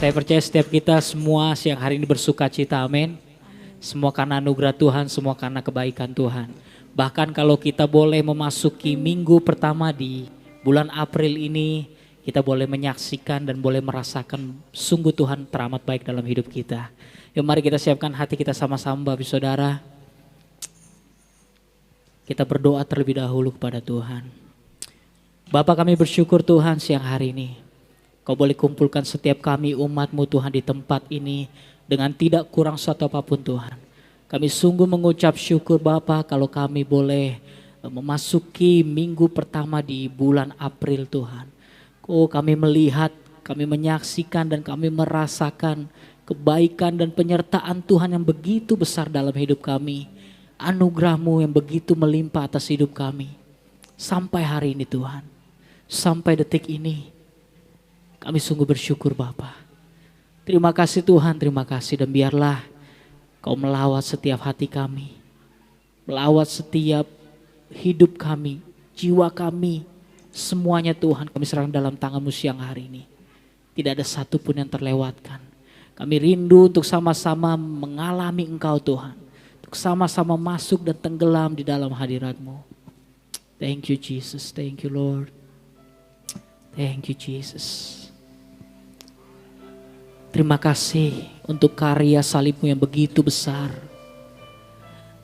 Saya percaya setiap kita semua siang hari ini bersuka cita, amin. Semua karena anugerah Tuhan, semua karena kebaikan Tuhan. Bahkan kalau kita boleh memasuki minggu pertama di bulan April ini, kita boleh menyaksikan dan boleh merasakan sungguh Tuhan teramat baik dalam hidup kita. Yuk mari kita siapkan hati kita sama-sama Bapak Saudara. Kita berdoa terlebih dahulu kepada Tuhan. Bapa, kami bersyukur Tuhan siang hari ini. Kau boleh kumpulkan setiap kami umat-Mu Tuhan di tempat ini dengan tidak kurang satu apapun Tuhan. Kami sungguh mengucap syukur Bapa kalau kami boleh memasuki minggu pertama di bulan April Tuhan. Oh, kami melihat, kami menyaksikan dan kami merasakan kebaikan dan penyertaan Tuhan yang begitu besar dalam hidup kami. Anugerah-Mu yang begitu melimpah atas hidup kami. Sampai hari ini Tuhan, sampai detik ini, kami sungguh bersyukur Bapa. Terima kasih Tuhan, terima kasih, dan biarlah Kau melawat setiap hati kami, melawat setiap hidup kami, jiwa kami, semuanya Tuhan kami serahkan dalam tangan-Mu siang hari ini. Tidak ada satupun yang terlewatkan. Kami rindu untuk sama-sama mengalami Engkau Tuhan, untuk sama-sama masuk dan tenggelam di dalam hadirat-Mu. Thank you Jesus, thank you Lord. Thank you Jesus. Terima kasih untuk karya salib-Mu yang begitu besar.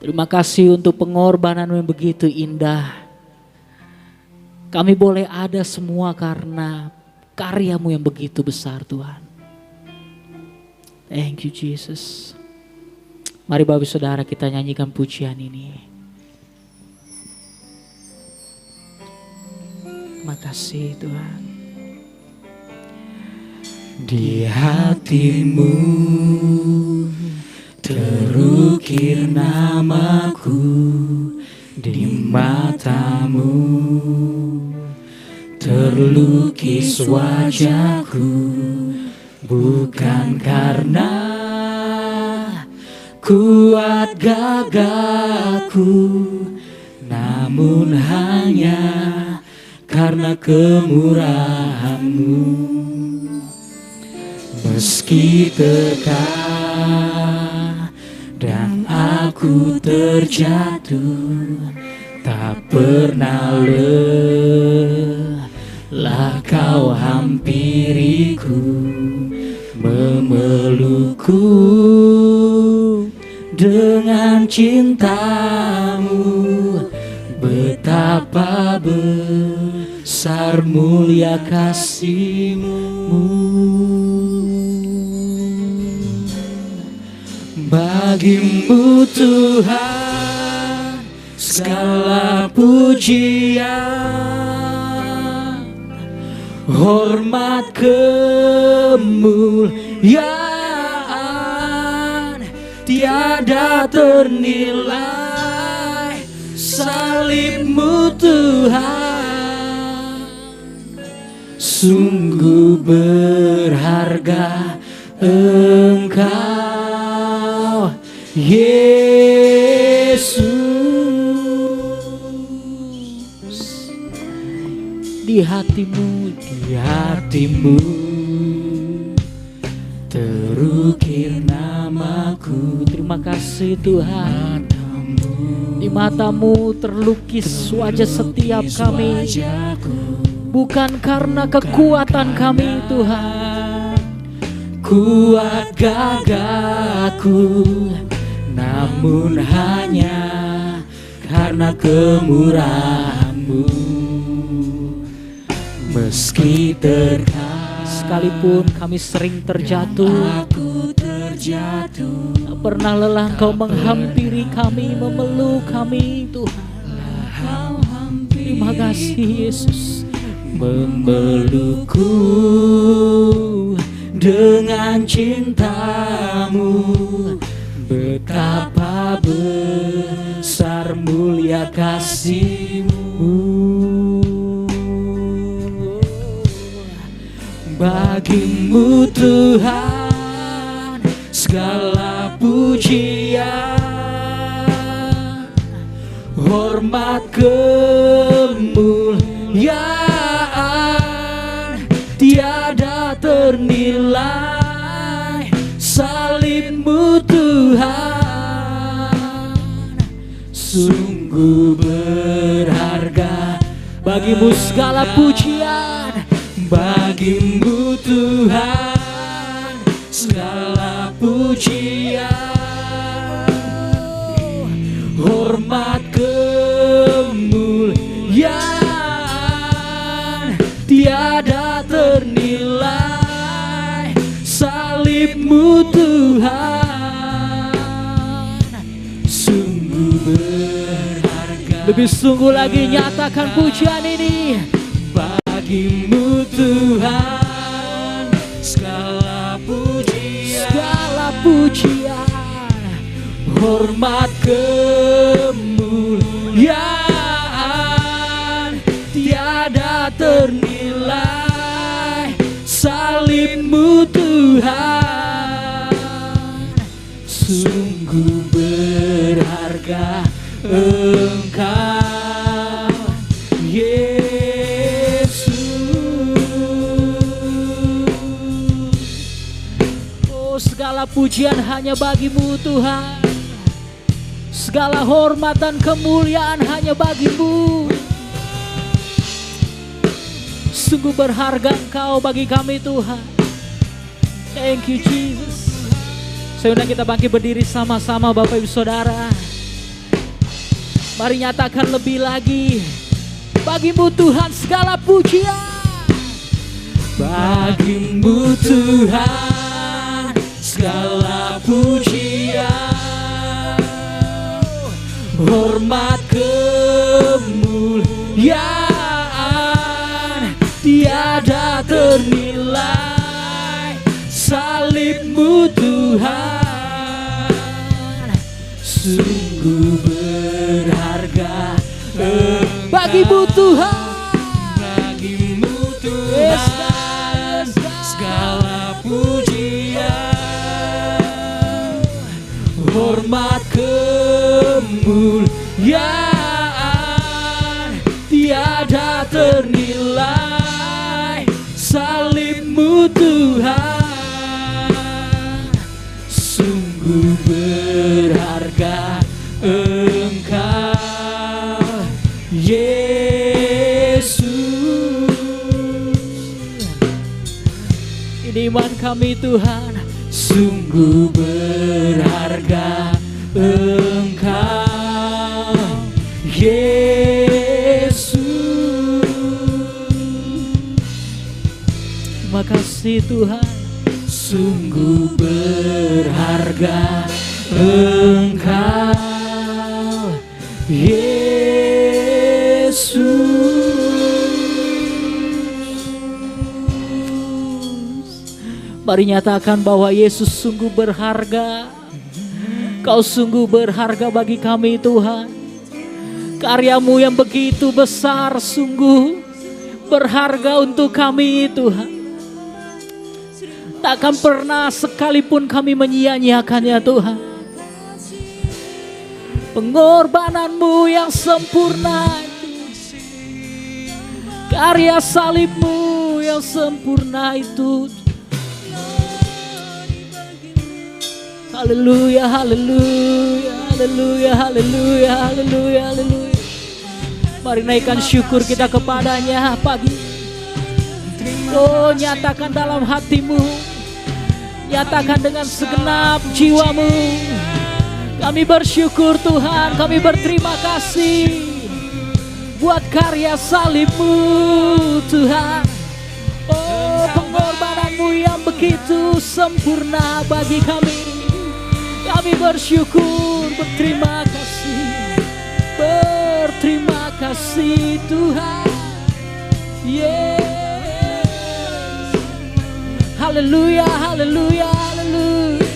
Terima kasih untuk pengorbanan-Mu yang begitu indah. Kami boleh ada semua karena karya-Mu yang begitu besar Tuhan. Thank you Jesus. Mari Bapak Saudara kita nyanyikan pujian ini. Terima kasih Tuhan. Di hatimu terukir namaku, di matamu terlukis wajahku, bukan karena kuat gagahku, namun hanya karena kemurahan-Mu. Meski terkadang aku terjatuh, tak pernah lelah Kau hampiriku, memelukku dengan cinta-Mu. Betapa besar mulia kasih-Mu. Bagi-Mu Tuhan segala pujian, hormat kemuliaan tiada ternilai. Salib-Mu Tuhan sungguh berharga. Engkau Yesus, di hatimu terukir namaku. Terima kasih Tuhan. Di mata-Mu terlukis wajah setiap kami, bukan karena kekuatan kami Tuhan, kuat gagahku, namun hanya karena kemurahan-Mu. Meski sekalipun kami sering terjatuh, tak pernah lelah Kau menghampiri kami, memeluk kami Tuhan. Terima kasih Yesus. Memelukku dengan cinta-Mu, betapa besar mulia kasih-Mu. Bagi-Mu Tuhan segala pujian, hormat kemuliaan tiada ternilai. sungguh berharga. Bagimu segala pujian, bagimu Tuhan segala pujian, hormat kemuliaan tiada ternilai. Salibmu Tuhan sungguh berharga. lebih sungguh lagi nyatakan pujian ini. Bagimu Tuhan segala pujian, hormat kemuliaan tiada ternilai. Salibmu Tuhan sungguh berharga. Engkau Segala pujian hanya bagimu Tuhan. Segala hormat dan kemuliaan hanya bagimu. Sungguh berharga Engkau bagi kami Tuhan. Thank you Jesus. Sebenarnya kita bangkit berdiri sama-sama Bapak Ibu Saudara. Mari nyatakan lebih lagi. Bagimu Tuhan segala pujian. Bagimu Tuhan segala pujian, hormat kemuliaan tiada ternilai. Salibmu Tuhan sungguh berharga. Bagimu Tuhan, bagimu Tuhan segala pujian, hormat kemuliaan tiada ternilai. Salibmu Tuhan sungguh berharga. Engkau Yesus. ini iman kami Tuhan. Sungguh berharga. Engkau Yesus. Terima kasih Tuhan. Sungguh berharga. Engkau Yesus. Mari nyatakan bahwa Yesus sungguh berharga. Kau sungguh berharga bagi kami Tuhan. Karyamu yang begitu besar sungguh berharga untuk kami Tuhan. Takkan pernah sekalipun kami menyia-nyiakannya Tuhan. Pengorbananmu yang sempurna, karya salibmu yang sempurna itu. Haleluya, haleluya, haleluya, haleluya, haleluya, haleluya. Mari naikkan syukur kita kepadanya pagi. Oh, nyatakan dalam hatimu, nyatakan dengan segenap jiwamu. Kami bersyukur Tuhan, kami berterima kasih buat karya salibmu Tuhan. Oh, pengorbananmu yang begitu sempurna bagi kami. Kami bersyukur, berterima kasih Tuhan. Yes. Haleluya, haleluya, haleluya.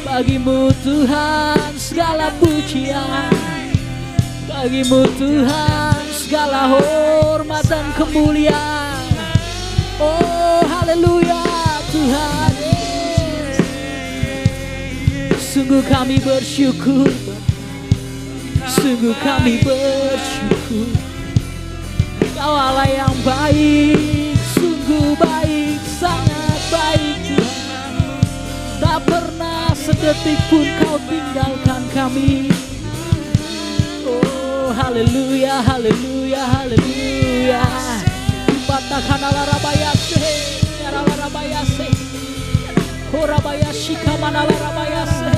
Bagimu Tuhan segala pujian, bagimu Tuhan segala hormat dan kemuliaan. Oh haleluya Tuhan. Sungguh kami bersyukur, sungguh kami bersyukur. Kau Allah yang baik, sungguh baik, sangat baik Tuhan. Tak pernah detik pun kau tinggalkan kami. Oh haleluya, haleluya, haleluya. Batakan alarabayase, alarabayase. Korabayashi kamana alarabayase.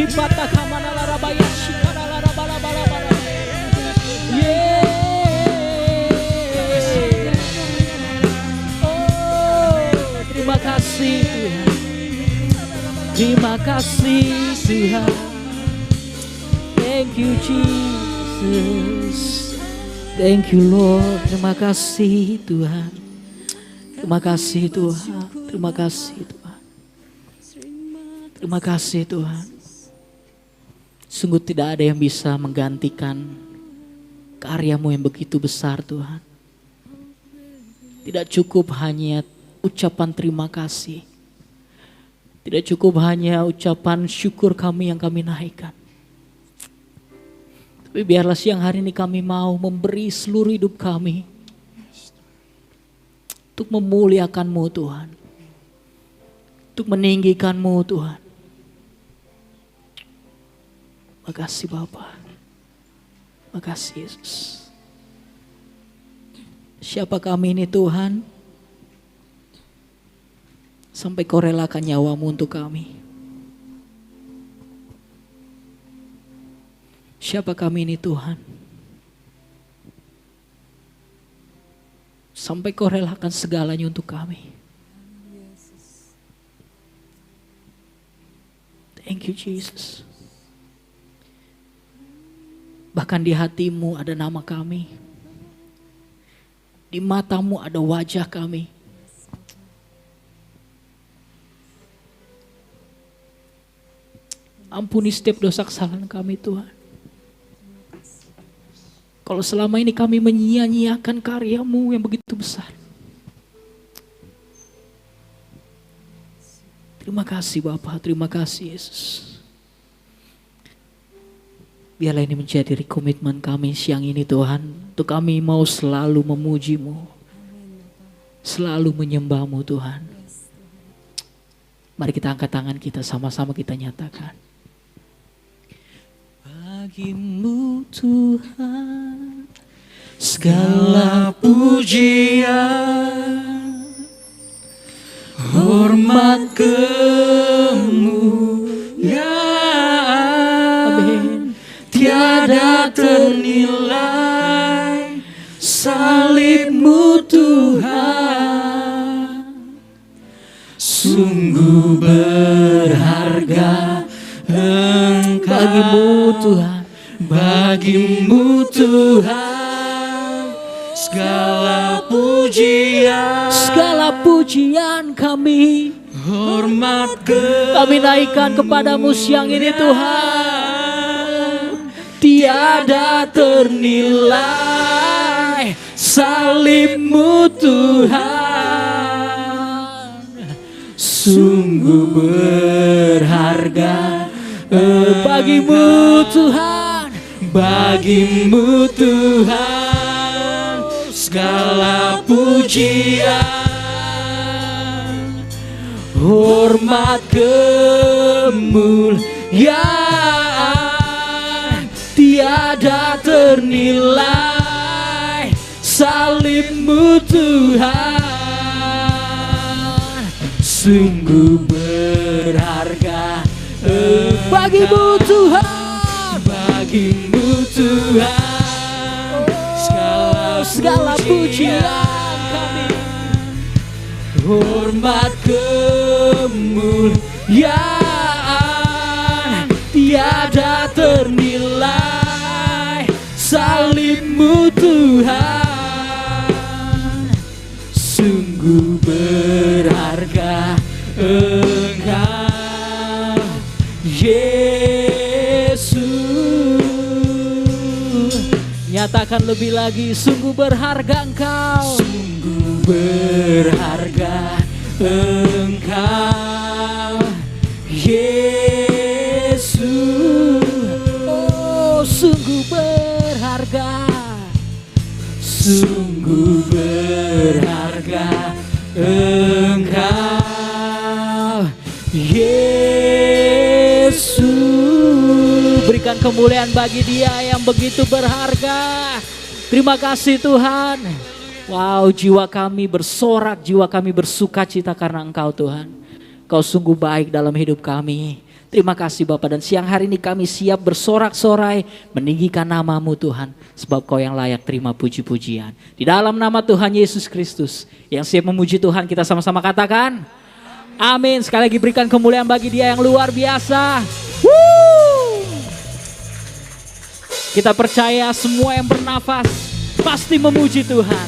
Batakan alarabayashi alarabalabala. Yeah. Oh, terima kasih Tuhan. Terima kasih Tuhan. Thank you Jesus. Thank you Lord. Terima kasih Tuhan. Terima kasih Tuhan. Terima kasih Tuhan. Terima kasih Tuhan. Sungguh tidak ada yang bisa menggantikan karya-Mu yang begitu besar Tuhan. Tidak cukup hanya ucapan terima kasih. Tidak cukup hanya ucapan syukur kami yang kami naikkan. Tapi biarlah siang hari ini kami mau memberi seluruh hidup kami untuk memuliakan-Mu Tuhan. Untuk meninggikan-Mu Tuhan. Makasih Bapa. Makasih Yesus. Siapa kami ini Tuhan? Sampai Kau relakan nyawa-Mu untuk kami. Siapa kami ini Tuhan? Sampai Kau relakan segalanya untuk kami. Thank you Jesus. Bahkan di hati-Mu ada nama kami. Di mata-Mu ada wajah kami. Ampuni setiap dosa kesalahan kami Tuhan. Kalau selama ini kami menyia-nyiakan karya-Mu yang begitu besar. Terima kasih Bapa, terima kasih Yesus. Biarlah ini menjadi komitmen kami siang ini Tuhan. Untuk kami mau selalu memuji-Mu. Selalu menyembah-Mu Tuhan. Mari kita angkat tangan kita sama-sama kita nyatakan. Bagi-Mu Tuhan segala pujian, hormat kemuliaan, tiada ternilai salib-Mu Tuhan. Sungguh berharga Engkau. Bagi-Mu Tuhan, bagi-Mu Tuhan segala pujian kami, hormat kami naikkan kepadamu siang ini Tuhan. Tiada ternilai salib-Mu Tuhan. Sungguh berharga bagi-Mu Tuhan, bagi-Mu Tuhan segala pujian, hormat kemuliaan, tiada ternilai salib-Mu Tuhan. Sungguh berharga bagi-Mu Tuhan, bagi-Mu Tuhan segala pujian kami, hormat kemuliaan, tiada ternilai salib-Mu Tuhan. Sungguh berharga Engkau Yesus. Nyatakan lebih lagi, sungguh berharga Engkau. Sungguh berharga Engkau Yesus. Oh sungguh berharga, sungguh berharga Engkau Yesus. berikan kemuliaan bagi Dia yang begitu berharga. Terima kasih Tuhan. Wow, jiwa kami bersorak, jiwa kami bersuka cita karena Engkau Tuhan. Kau sungguh baik dalam hidup kami. Terima kasih Bapa, dan siang hari ini kami siap bersorak-sorai meninggikan nama-Mu Tuhan. Sebab Kau yang layak terima puji-pujian. Di dalam nama Tuhan Yesus Kristus yang siap memuji Tuhan, kita sama-sama katakan amin. Sekali lagi berikan kemuliaan bagi Dia yang luar biasa. Woo! Kita percaya semua yang bernafas pasti memuji Tuhan,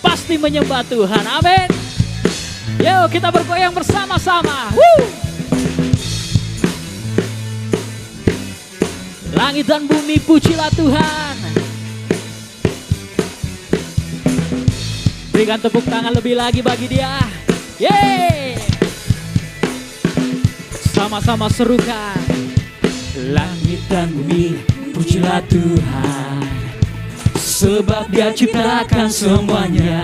pasti menyembah Tuhan. Amin. Yuk kita bergoyang bersama-sama. Woo! Langit dan bumi pujilah Tuhan. Berikan tepuk tangan lebih lagi bagi Dia. Yeay! Sama-sama serukan. Langit dan bumi pujilah Tuhan, sebab Dia ciptakan semuanya.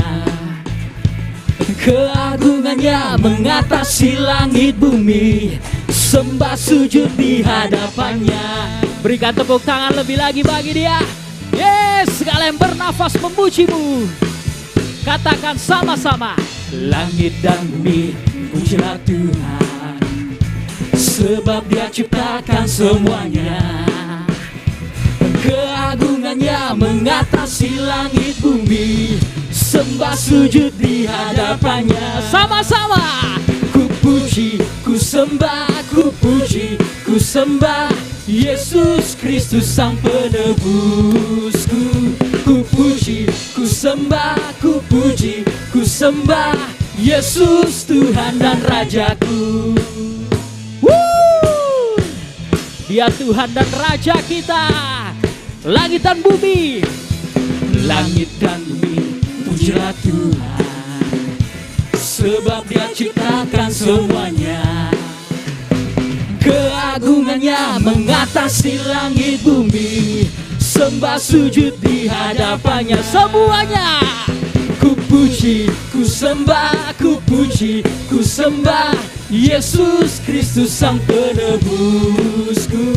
Keagungannya mengatasi langit bumi, sembah sujud di hadapannya. Berikan tepuk tangan lebih lagi bagi Dia. Yes, segala yang bernafas memuji-Mu. Katakan sama-sama. Langit dan bumi pujilah Tuhan, sebab Dia ciptakan semuanya. Keagungannya mengatasi langit bumi, sembah sujud di hadapannya. Sama-sama. Ku puji, ku sembah, ku puji, ku sembah Yesus Kristus Sang Penebusku. Ku puji, ku sembah, ku puji, ku sembah Yesus Tuhan dan Rajaku. Woo! Dia Tuhan dan Raja kita. Langit dan bumi. Langit dan bumi pujilah Tuhan, sebab Dia ciptakan semuanya. Keagungannya mengatasi langit bumi, sembah sujud di hadapannya. Semuanya. Ku puji, ku sembah, ku puji, ku sembah Yesus Kristus Sang Penebusku.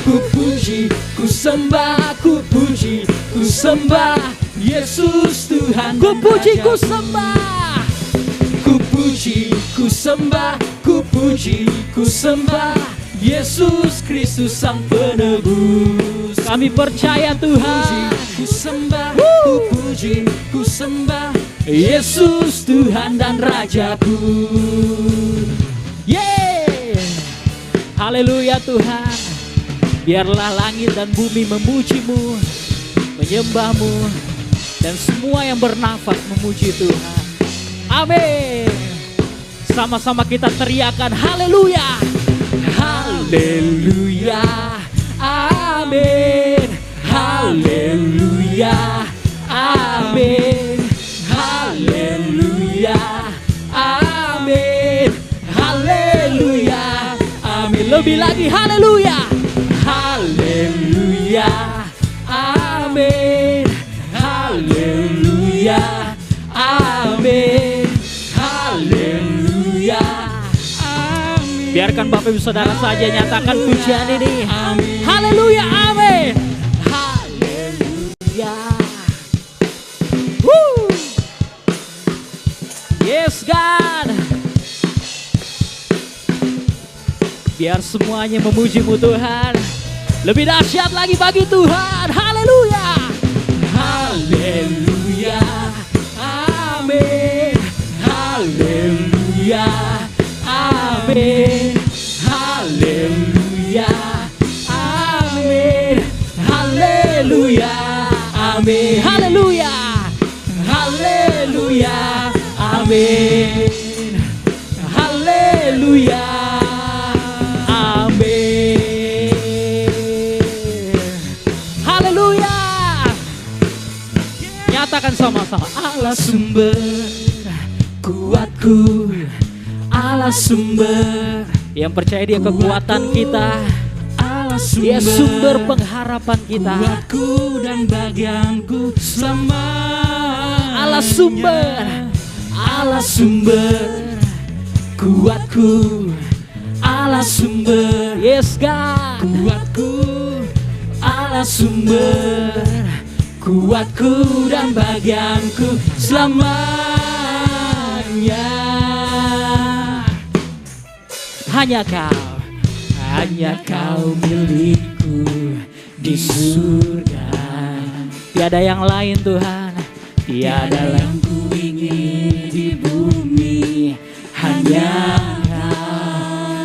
Ku puji, ku sembah, ku puji, ku sembah Yesus Tuhan. Ku puji, ku sembah. Ku puji, ku sembah, ku puji, ku sembah Yesus Kristus Sang Penebus. Kami percaya Tuhan. Ku sembah, ku puji, ku sembah Yesus Tuhan dan Rajaku. Yeay. Haleluya Tuhan. Biarlah langit dan bumi memuji-Mu, menyembah-Mu, dan semua yang bernafas memuji Tuhan. Amin. Sama-sama kita teriakan haleluya. Haleluya, amin. Haleluya, amin. Haleluya, amin. Haleluya, amin. Lebih lagi haleluya. Haleluya, amin. Haleluya, amin. Haleluya, amin. Biarkan Bapak Ibu Saudara saja nyatakan pujian ini. Amin. Haleluya, amin. Haleluya. Woo. Yes God. Biar semuanya memuji-Mu Tuhan. Lebih dahsyat lagi bagi Tuhan. Haleluya. Haleluya, amin. Haleluya, amin. Haleluya, amin. Haleluya, amin. Haleluya. Haleluya, amin. Haleluya, amin. Haleluya. Nyatakan sama-sama. Allah sumber kuatku, Allah sumber, Yang percaya Dia kekuatan kita. Allah Dia sumber pengharapan kita. kuatku dan bagianku selama. Allah sumber. Allah sumber kuatku, Allah sumber Yes God. kuatku Allah sumber kuatku dan bagianku selamanya. Hanya Kau milikku di surga. Tiada yang lain Tuhan, tiada yang ku ingin di bumi. Hanya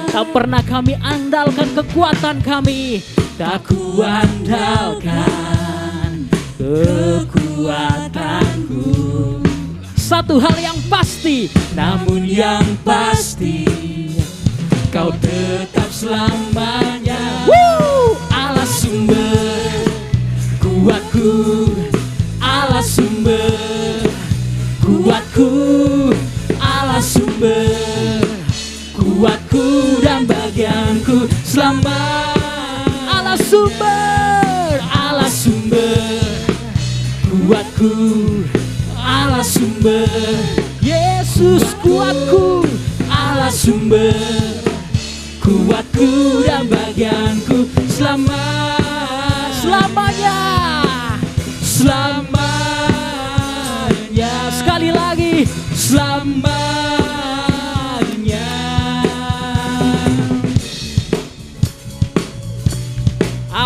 Kau pernah kami andalkan kekuatan kami. Tak ku andalkan kekuatanku. Satu hal yang pasti, namun yang pasti Kau tetap selamanya. Allah sumber kuatku, Allah sumber kuatku, Allah sumber kuatku dan bagianku selama. Allah sumber, Allah sumber kuatku, Allah sumber Yesus kuatku, Allah sumber kuatku dan bagianku selamanya. Selamanya. Sekali lagi, selamanya.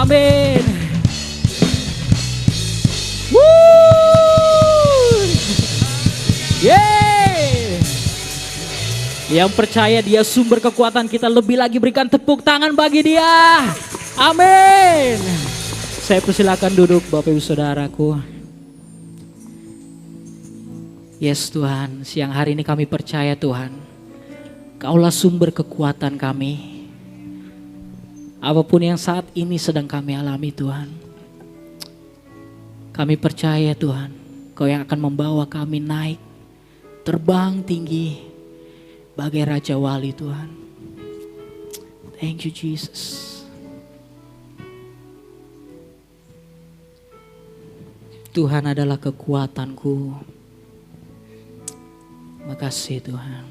amin. Yang percaya Dia sumber kekuatan kita, lebih lagi berikan tepuk tangan bagi Dia. Amin. Saya persilakan duduk Bapak Ibu Saudaraku. Yes Tuhan, siang hari ini kami percaya Tuhan, Kaulah sumber kekuatan kami. Apapun yang saat ini sedang kami alami Tuhan, kami percaya Tuhan, Kau yang akan membawa kami naik, terbang tinggi, bagai Raja Wali Tuhan. Thank you Jesus. Tuhan adalah kekuatanku. Makasih Tuhan.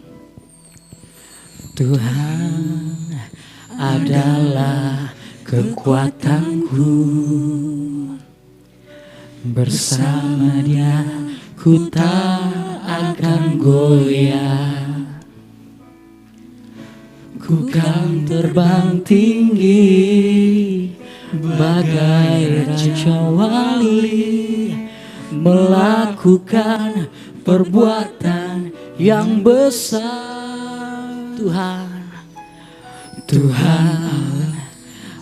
Tuhan adalah kekuatanku. Bersama Dia ku tak akan goyah. Ku kan terbang tinggi bagai Raja Wali, melakukan perbuatan yang besar. Tuhan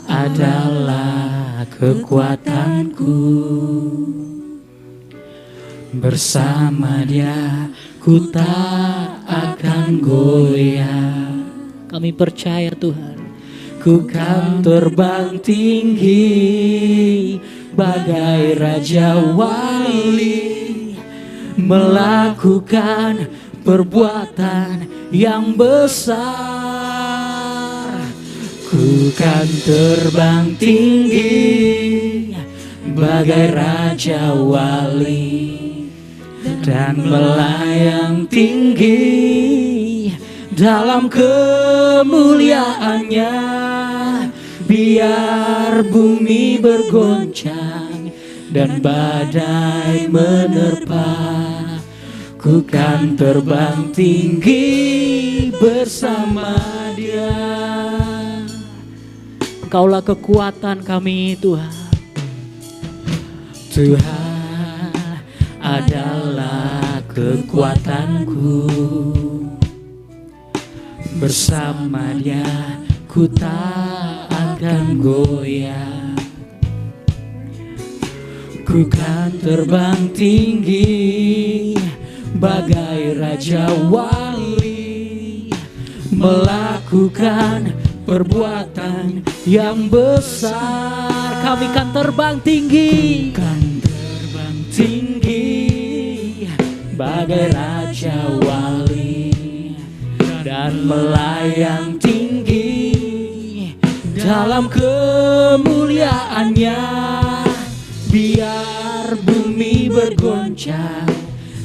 adalah kekuatanku. Bersama Dia ku tak akan goyah. Kami percaya Tuhan, ku kan terbang tinggi bagai Raja Wali, melakukan perbuatan yang besar. Ku kan terbang tinggi bagai Raja Wali dan melayang tinggi dalam kemuliaannya. Biar bumi bergoncang dan badai menerpa, ku kan terbang tinggi bersama Dia. Engkaulah kekuatan kami Tuhan. Tuhan adalah kekuatanku. Bersama Dia ku tak akan goyah. Ku kan terbang tinggi bagai Raja Wali, melakukan perbuatan yang besar. Kami kan terbang tinggi, bagai Raja Wali dan melayang tinggi dalam kemuliaannya. Biar bumi bergoncang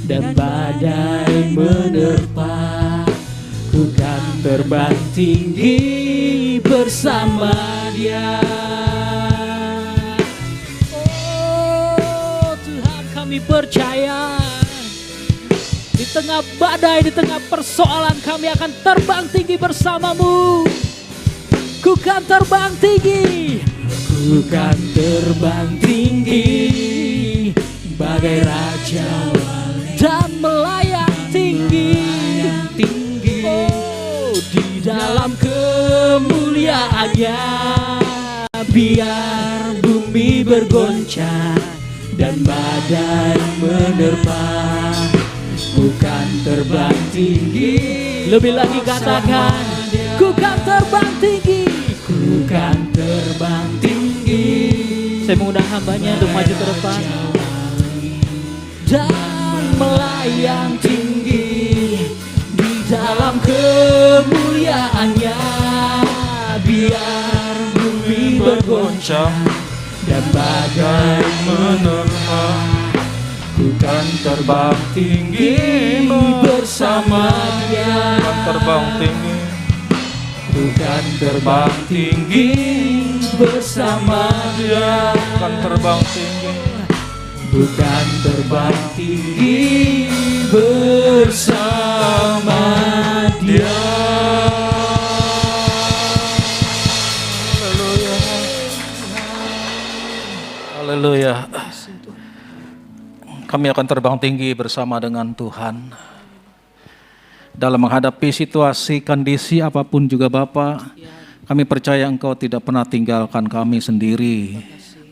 dan badai menerpa, ku kan terbang tinggi bersama Dia. kami percaya di tengah badai, di tengah persoalan kami akan terbang tinggi bersamamu. Ku kan terbang tinggi, ku kan terbang tinggi bagai raja dan melayang tinggi, oh, di dalam kemuliaannya. Biar bumi bergoncang dan badai menerpa, bukan terbang tinggi. Lebih lagi katakan, ku kan terbang tinggi, ku kan terbang tinggi. Saya mengundang hambanya untuk maju ke depan dan melayang tinggi di dalam kemuliaannya. Biar bumi bergoncang dan badai menerpa, ku kan terbang tinggi bersama Dia. Kan terbang tinggi, Ku kan terbang tinggi bersama Dia. kan terbang tinggi. Bukan terbang tinggi bersama Dia. Haleluya. Kami akan terbang tinggi bersama dengan Tuhan. Dalam menghadapi situasi, kondisi apapun juga Bapa, kami percaya Engkau tidak pernah tinggalkan kami sendiri.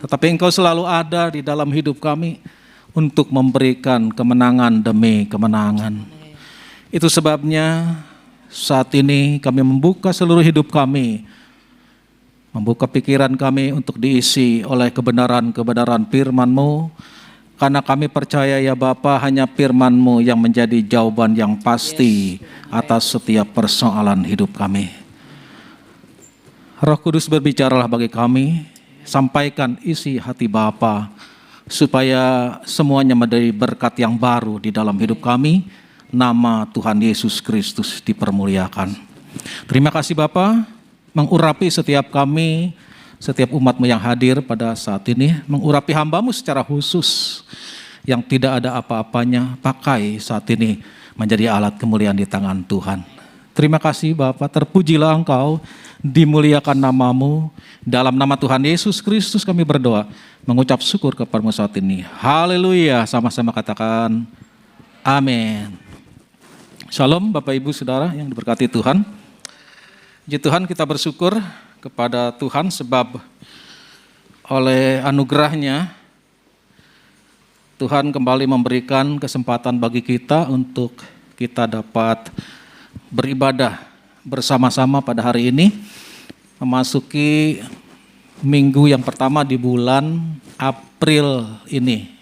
Tetapi Engkau selalu ada di dalam hidup kami untuk memberikan kemenangan demi kemenangan. Itu sebabnya saat ini kami membuka seluruh hidup kami, membuka pikiran kami untuk diisi oleh kebenaran-kebenaran firman-Mu. Karena kami percaya ya Bapa, hanya firman-Mu yang menjadi jawaban yang pasti atas setiap persoalan hidup kami. Roh Kudus berbicaralah bagi kami, sampaikan isi hati Bapa, supaya semuanya menjadi berkat yang baru di dalam hidup kami. Nama Tuhan Yesus Kristus dipermuliakan. Terima kasih Bapa, mengurapi setiap kami, setiap umat-Mu yang hadir pada saat ini, mengurapi hamba-Mu secara khusus, yang tidak ada apa-apanya, pakai saat ini menjadi alat kemuliaan di tangan Tuhan. Terima kasih Bapa, terpujilah Engkau, dimuliakan nama-Mu. Dalam nama Tuhan Yesus Kristus kami berdoa, mengucap syukur kepada-Mu saat ini. Haleluya, sama-sama katakan amin. Shalom Bapak Ibu Saudara yang diberkati Tuhan. Puji Tuhan, kita bersyukur kepada Tuhan sebab oleh anugerahnya Tuhan kembali memberikan kesempatan bagi kita untuk kita dapat beribadah bersama-sama pada hari ini, memasuki minggu yang pertama di bulan April ini.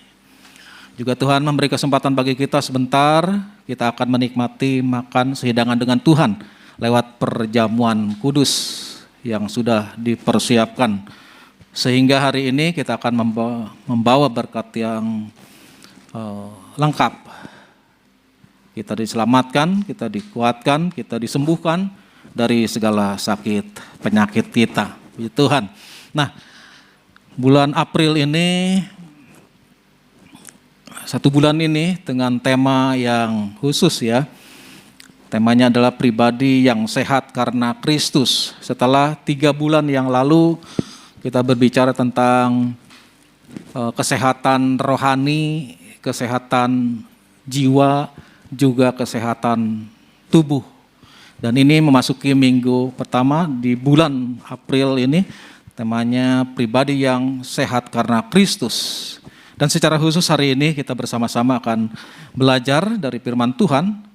Juga Tuhan memberi kesempatan bagi kita sebentar, kita akan menikmati makan sehidangan dengan Tuhan lewat perjamuan kudus yang sudah dipersiapkan. Sehingga hari ini kita akan membawa berkat yang lengkap. Kita diselamatkan, kita dikuatkan, kita disembuhkan dari segala sakit penyakit kita. Puji Tuhan. Nah, bulan April ini, satu bulan ini dengan tema yang khusus ya. Temanya adalah pribadi yang sehat karena Kristus. Setelah 3 bulan yang lalu kita berbicara tentang kesehatan rohani, kesehatan jiwa, juga kesehatan tubuh. Dan ini memasuki minggu pertama di bulan April ini, temanya pribadi yang sehat karena Kristus. Dan secara khusus hari ini kita bersama-sama akan belajar dari firman Tuhan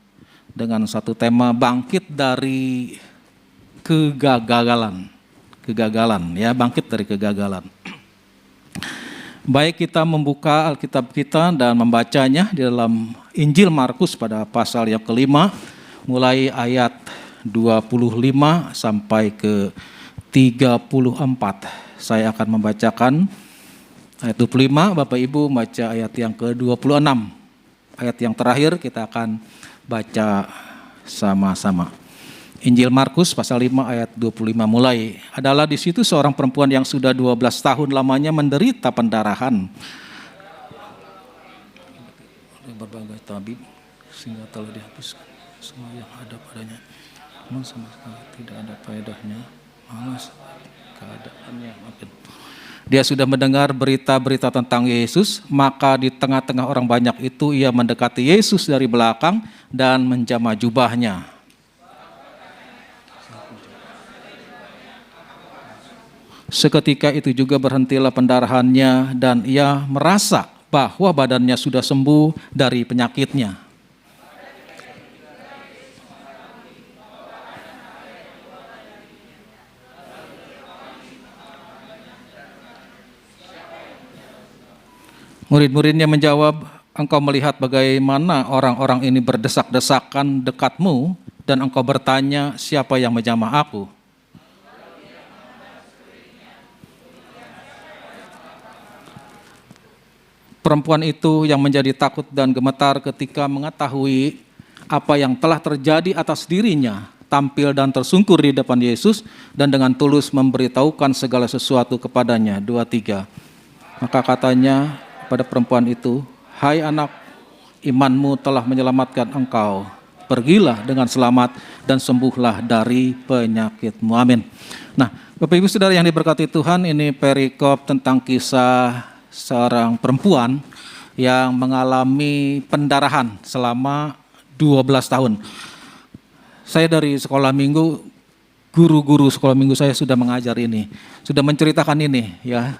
dengan satu tema bangkit dari kegagalan. Kegagalan ya, bangkit dari kegagalan. Baik, kita membuka Alkitab kita dan membacanya di dalam Injil Markus pada pasal yang kelima, mulai ayat 25 sampai ke 34. Saya akan membacakan ayat 25, Bapak Ibu baca ayat yang ke-26. Ayat yang terakhir kita akan baca sama-sama. Injil Markus pasal 5 ayat 25 mulai. Adalah di situ seorang perempuan yang sudah 12 tahun lamanya menderita pendarahan. berbagai tabib sehingga telah dihapuskan semua yang ada padanya. Namun sama sekali tidak ada faedahnya, malah keadaannya makin. Dia sudah mendengar berita-berita tentang Yesus, maka di tengah-tengah orang banyak itu ia mendekati Yesus dari belakang dan menjamah jubahnya. Seketika itu juga berhentilah pendarahannya dan ia merasa bahwa badannya sudah sembuh dari penyakitnya. Murid-muridnya menjawab, engkau melihat bagaimana orang-orang ini berdesak-desakan dekatmu dan engkau bertanya siapa yang menjamah aku. Perempuan itu yang menjadi takut dan gemetar ketika mengetahui apa yang telah terjadi atas dirinya, tampil dan tersungkur di depan Yesus dan dengan tulus memberitahukan segala sesuatu kepadanya. 2:3. Maka katanya pada perempuan itu, hai anak, imanmu telah menyelamatkan engkau. Pergilah dengan selamat dan sembuhlah dari penyakitmu. Amin. Nah, Bapak Ibu Saudara yang diberkati Tuhan, ini perikop tentang kisah seorang perempuan yang mengalami pendarahan selama 12 tahun. Saya dari sekolah minggu, guru-guru sekolah minggu saya sudah mengajar ini, sudah menceritakan ini ya.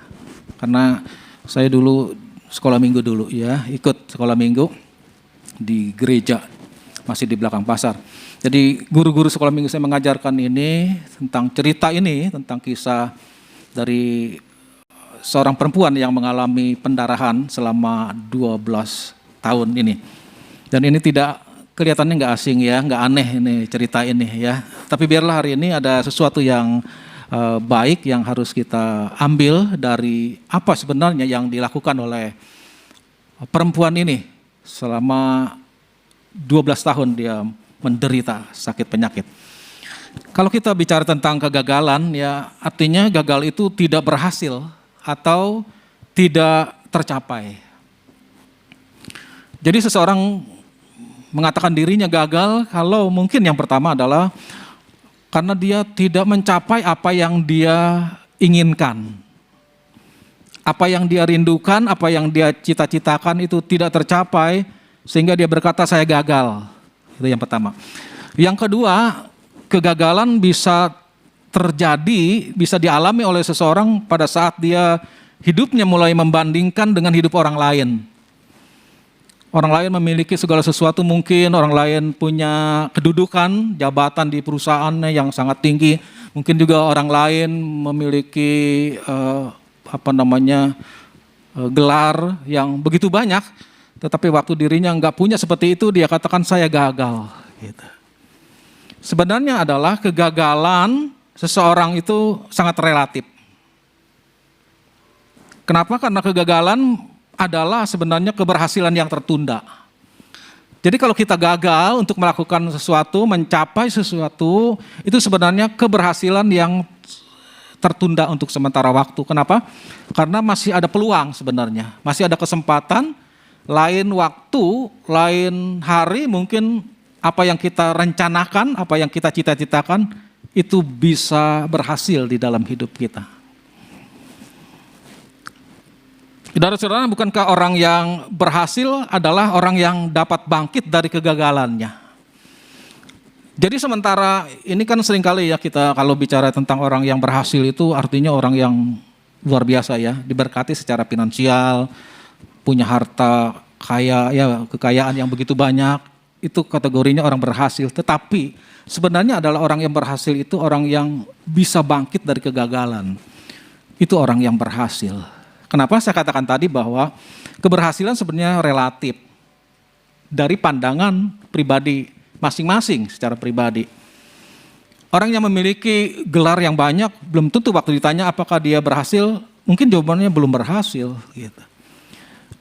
Karena saya dulu sekolah minggu dulu ya, ikut sekolah minggu di gereja, masih di belakang pasar. Jadi guru-guru sekolah minggu saya mengajarkan ini, tentang cerita ini, tentang kisah dari seorang perempuan yang mengalami pendarahan selama 12 tahun ini. Dan ini tidak, kelihatannya nggak asing ya, nggak aneh ini cerita ini ya. Tapi biarlah hari ini ada sesuatu yang baik yang harus kita ambil dari apa sebenarnya yang dilakukan oleh perempuan ini selama 12 tahun dia menderita sakit penyakit. Kalau kita bicara tentang kegagalan ya, artinya gagal itu tidak berhasil atau tidak tercapai. Jadi seseorang mengatakan dirinya gagal kalau mungkin yang pertama adalah karena dia tidak mencapai apa yang dia inginkan. Apa yang dia rindukan, apa yang dia cita-citakan itu tidak tercapai, sehingga dia berkata saya gagal. Itu yang pertama. Yang kedua, kegagalan bisa terjadi, bisa dialami oleh seseorang pada saat dia hidupnya mulai membandingkan dengan hidup orang lain. Orang lain memiliki segala sesuatu, mungkin orang lain punya kedudukan, jabatan di perusahaannya yang sangat tinggi. Mungkin juga orang lain memiliki gelar yang begitu banyak. Tetapi waktu dirinya nggak punya seperti itu, dia katakan saya gagal. Gitu. Sebenarnya adalah kegagalan seseorang itu sangat relatif. Kenapa? Karena kegagalan adalah sebenarnya keberhasilan yang tertunda. Jadi kalau kita gagal untuk melakukan sesuatu, mencapai sesuatu, itu sebenarnya keberhasilan yang tertunda untuk sementara waktu. Kenapa? Karena masih ada peluang sebenarnya, masih ada kesempatan, lain waktu, lain hari mungkin apa yang kita rencanakan, apa yang kita cita-citakan, itu bisa berhasil di dalam hidup kita. Saudara-saudara, bukankah orang yang berhasil adalah orang yang dapat bangkit dari kegagalannya? Jadi sementara ini kan seringkali ya kita kalau bicara tentang orang yang berhasil itu artinya orang yang luar biasa ya, diberkati secara finansial, punya harta kaya ya, kekayaan yang begitu banyak, itu kategorinya orang berhasil. Tetapi sebenarnya adalah orang yang berhasil itu orang yang bisa bangkit dari kegagalan. Itu orang yang berhasil. Kenapa saya katakan tadi bahwa keberhasilan sebenarnya relatif dari pandangan pribadi masing-masing secara pribadi. Orang yang memiliki gelar yang banyak belum tentu waktu ditanya apakah dia berhasil, mungkin jawabannya belum berhasil. Gitu.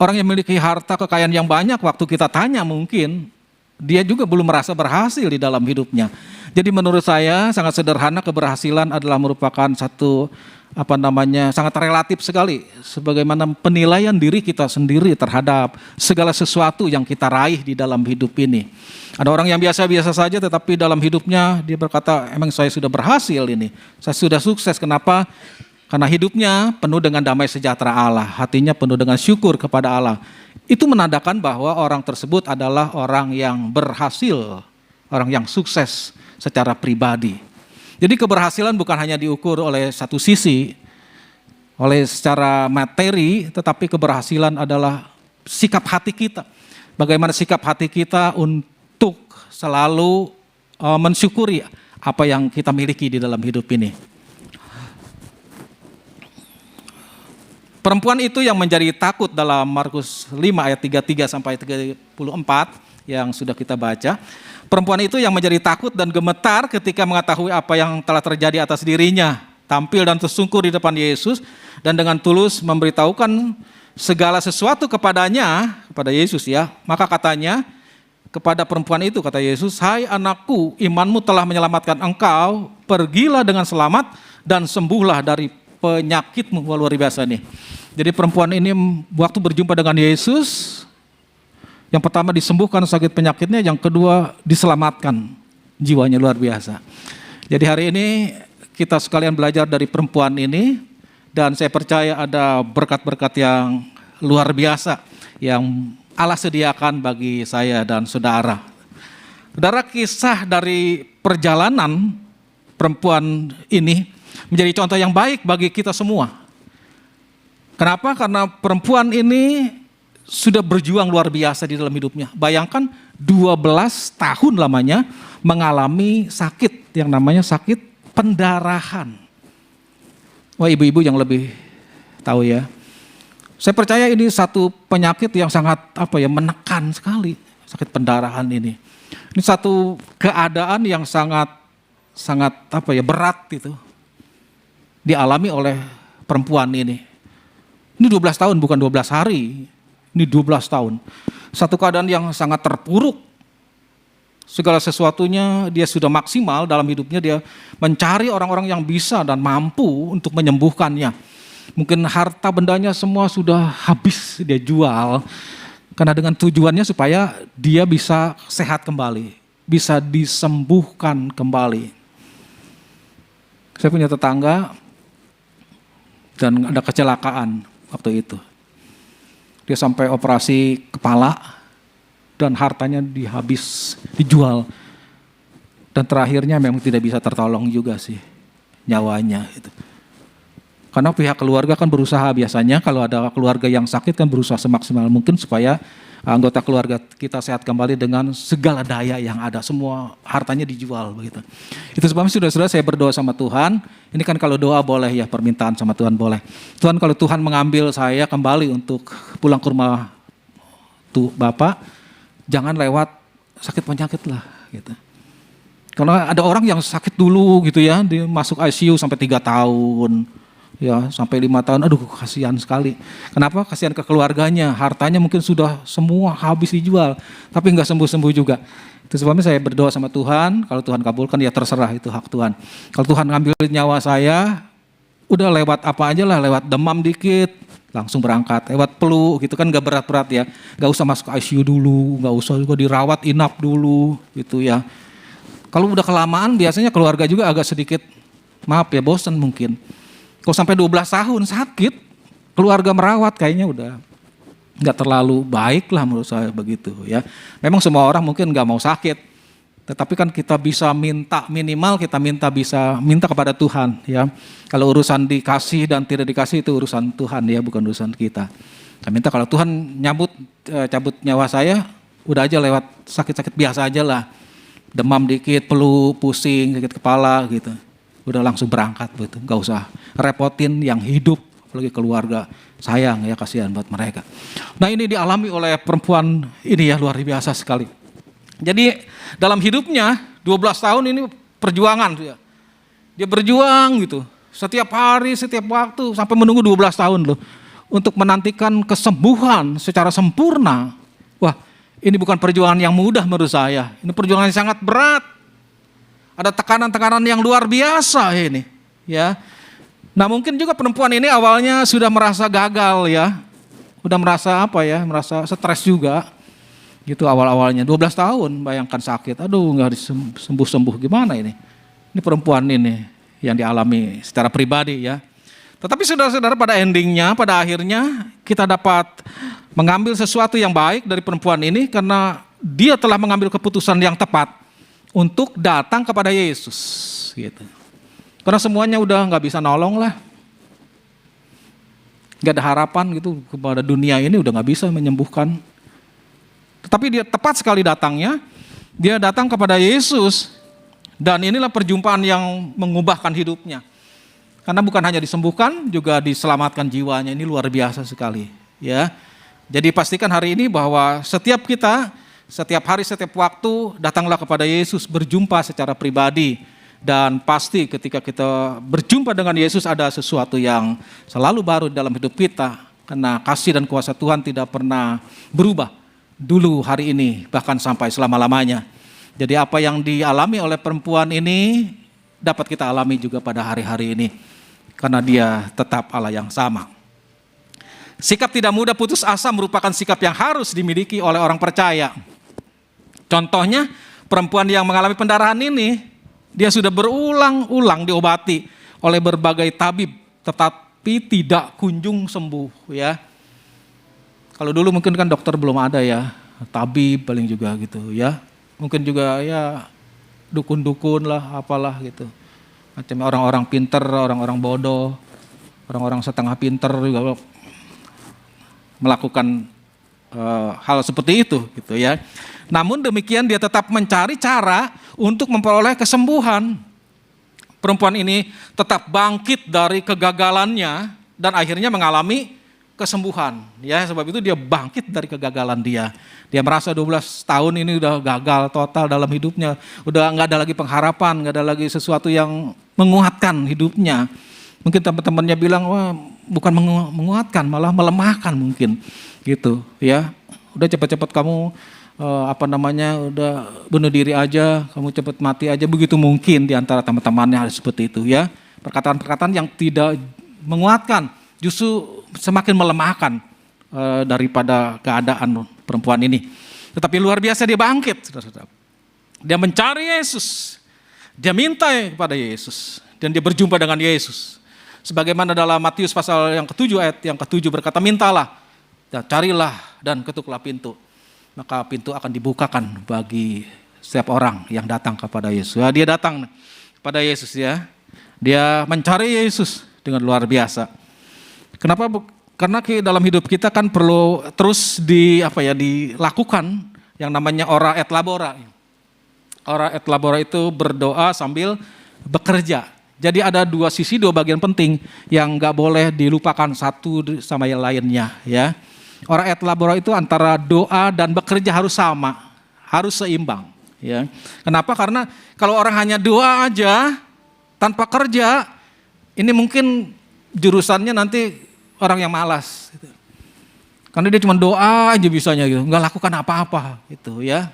Orang yang memiliki harta kekayaan yang banyak waktu kita tanya mungkin dia juga belum merasa berhasil di dalam hidupnya. Jadi menurut saya sangat sederhana, keberhasilan adalah merupakan satu sangat relatif sekali, sebagaimana penilaian diri kita sendiri terhadap segala sesuatu yang kita raih di dalam hidup ini. Ada orang yang biasa-biasa saja, tetapi dalam hidupnya dia berkata, emang saya sudah berhasil ini, saya sudah sukses. Kenapa? Karena hidupnya penuh dengan damai sejahtera Allah, hatinya penuh dengan syukur kepada Allah. Itu menandakan bahwa orang tersebut adalah orang yang berhasil, orang yang sukses secara pribadi. Jadi keberhasilan bukan hanya diukur oleh satu sisi, oleh secara materi, tetapi keberhasilan adalah sikap hati kita. Bagaimana sikap hati kita untuk selalu mensyukuri apa yang kita miliki di dalam hidup ini. Perempuan itu yang menjadi takut dalam Markus 5 ayat 33 sampai 34 yang sudah kita baca. Perempuan itu yang menjadi takut dan gemetar ketika mengetahui apa yang telah terjadi atas dirinya. Tampil dan tersungkur di depan Yesus dan dengan tulus memberitahukan segala sesuatu kepadanya, kepada Yesus ya. Maka katanya kepada perempuan itu, kata Yesus, "Hai anakku, imanmu telah menyelamatkan engkau, pergilah dengan selamat dan sembuhlah dari penyakitmu." Wah, luar biasa nih. Jadi perempuan ini waktu berjumpa dengan Yesus, yang pertama disembuhkan sakit penyakitnya, yang kedua diselamatkan jiwanya, luar biasa. Jadi hari ini kita sekalian belajar dari perempuan ini, dan saya percaya ada berkat-berkat yang luar biasa yang Allah sediakan bagi saya dan saudara. Saudara, kisah dari perjalanan perempuan ini menjadi contoh yang baik bagi kita semua. Kenapa? Karena perempuan ini sudah berjuang luar biasa di dalam hidupnya. Bayangkan 12 tahun lamanya mengalami sakit yang namanya sakit pendarahan. Wah, ibu-ibu yang lebih tahu ya. Saya percaya ini satu penyakit yang sangat menekan sekali, sakit pendarahan ini. Ini satu keadaan yang sangat berat itu dialami oleh perempuan ini. Ini 12 tahun, bukan 12 hari. Ini 12 tahun. Satu keadaan yang sangat terpuruk. Segala sesuatunya dia sudah maksimal dalam hidupnya, dia mencari orang-orang yang bisa dan mampu untuk menyembuhkannya. Mungkin harta bendanya semua sudah habis dia jual. Karena dengan tujuannya supaya dia bisa sehat kembali, bisa disembuhkan kembali. Saya punya tetangga dan ada kecelakaan waktu itu. Dia sampai operasi kepala dan hartanya dijual. Dan terakhirnya memang tidak bisa tertolong juga sih nyawanya itu. Karena pihak keluarga kan berusaha, biasanya kalau ada keluarga yang sakit kan berusaha semaksimal mungkin supaya anggota keluarga kita sehat kembali dengan segala daya yang ada, semua hartanya dijual begitu. Itu sebabnya saudara-saudara saya berdoa sama Tuhan, ini kan kalau doa boleh ya, permintaan sama Tuhan boleh. Tuhan, kalau Tuhan mengambil saya kembali untuk pulang ke rumah Bapak, jangan lewat sakit penyakit lah gitu. Karena ada orang yang sakit dulu gitu ya, dia masuk ICU sampai 3 tahun. Ya, sampai 5 tahun, aduh kasihan sekali. Kenapa? Kasihan ke keluarganya, hartanya mungkin sudah semua habis dijual, tapi nggak sembuh-sembuh juga. Itu sebabnya saya berdoa sama Tuhan, kalau Tuhan kabulkan ya terserah, itu hak Tuhan. Kalau Tuhan ngambil nyawa saya, udah lewat apa aja lah, lewat demam dikit, langsung berangkat. Lewat flu gitu kan nggak berat-berat ya, nggak usah masuk ICU dulu, nggak usah juga dirawat inap dulu gitu ya. Kalau udah kelamaan biasanya keluarga juga agak sedikit, maaf ya, bosan mungkin. Kalau sampai 12 tahun sakit, keluarga merawat kayaknya udah nggak terlalu baik lah menurut saya begitu ya. Memang semua orang mungkin nggak mau sakit, tetapi kan kita bisa minta, minimal kita bisa minta kepada Tuhan ya. Kalau urusan dikasih dan tidak dikasih itu urusan Tuhan ya, bukan urusan kita. Saya minta kalau Tuhan cabut nyawa saya, udah aja lewat sakit-sakit biasa aja lah. Demam dikit, flu, pusing, sakit kepala gitu. Udah langsung berangkat begitu, nggak usah repotin yang hidup, apalagi keluarga, sayang ya, kasihan buat mereka. Nah, ini dialami oleh perempuan ini ya, luar biasa sekali. Jadi dalam hidupnya 12 tahun ini perjuangan ya. Dia berjuang gitu, setiap hari, setiap waktu, sampai menunggu 12 tahun loh, untuk menantikan kesembuhan secara sempurna. Wah, ini bukan perjuangan yang mudah menurut saya, ini perjuangan yang sangat berat. Ada tekanan-tekanan yang luar biasa ini, ya. Nah mungkin juga perempuan ini awalnya sudah merasa gagal ya. Udah merasa merasa stres juga. Gitu awal-awalnya, 12 tahun bayangkan sakit. Aduh gak sembuh-sembuh gimana ini. Ini perempuan ini yang dialami secara pribadi ya. Tetapi saudara-saudara pada endingnya, pada akhirnya kita dapat mengambil sesuatu yang baik dari perempuan ini karena dia telah mengambil keputusan yang tepat untuk datang kepada Yesus. Gitu. Karena semuanya udah gak bisa nolong lah. Gak ada harapan gitu kepada dunia ini, udah gak bisa menyembuhkan. Tetapi dia tepat sekali datangnya, dia datang kepada Yesus. Dan inilah perjumpaan yang mengubahkan hidupnya. Karena bukan hanya disembuhkan, juga diselamatkan jiwanya. Ini luar biasa sekali. Ya. Jadi pastikan hari ini bahwa setiap kita, setiap hari, setiap waktu, datanglah kepada Yesus, berjumpa secara pribadi. Dan pasti ketika kita berjumpa dengan Yesus ada sesuatu yang selalu baru dalam hidup kita. Karena kasih dan kuasa Tuhan tidak pernah berubah. Dulu, hari ini, bahkan sampai selama-lamanya. Jadi apa yang dialami oleh perempuan ini dapat kita alami juga pada hari-hari ini. Karena dia tetap Allah yang sama. Sikap tidak mudah putus asa merupakan sikap yang harus dimiliki oleh orang percaya. Contohnya perempuan yang mengalami pendarahan ini, dia sudah berulang-ulang diobati oleh berbagai tabib, tetapi tidak kunjung sembuh ya. Kalau dulu mungkin kan dokter belum ada ya, tabib paling juga gitu ya. Mungkin juga ya dukun-dukun lah, apalah gitu. Macam orang-orang pinter, orang-orang bodoh, orang-orang setengah pinter juga melakukan hal seperti itu gitu ya. Namun demikian dia tetap mencari cara untuk memperoleh kesembuhan. Perempuan ini tetap bangkit dari kegagalannya dan akhirnya mengalami kesembuhan. Ya, sebab itu dia bangkit dari kegagalan dia. Dia merasa 12 tahun ini udah gagal total dalam hidupnya. Udah nggak ada lagi pengharapan, nggak ada lagi sesuatu yang menguatkan hidupnya. Mungkin teman-temannya bilang, wah bukan menguatkan, malah melemahkan mungkin. Gitu ya. Udah cepat-cepat kamu udah bunuh diri aja, kamu cepat mati aja, begitu mungkin di antara teman-temannya seperti itu ya. Perkataan-perkataan yang tidak menguatkan, justru semakin melemahkan daripada keadaan perempuan ini. Tetapi luar biasa dia bangkit, saudara-saudara. Dia mencari Yesus, dia minta kepada Yesus, dan dia berjumpa dengan Yesus. Sebagaimana dalam Matius pasal yang ke-7 ayat yang ke-7 berkata, mintalah, dan carilah dan ketuklah pintu. Maka pintu akan dibukakan bagi setiap orang yang datang kepada Yesus. Ya, dia datang kepada Yesus ya. Dia mencari Yesus dengan luar biasa. Kenapa? Karena dalam hidup kita kan perlu terus dilakukan yang namanya ora et labora. Ora et labora itu berdoa sambil bekerja. Jadi ada dua sisi, dua bagian penting yang nggak boleh dilupakan satu sama yang lainnya ya. Ora et labora itu antara doa dan bekerja harus sama, harus seimbang. Ya. Kenapa? Karena kalau orang hanya doa aja tanpa kerja, ini mungkin jurusannya nanti orang yang malas. Gitu. Karena dia cuma doa aja bisanya, gitu, nggak lakukan apa-apa, gitu ya.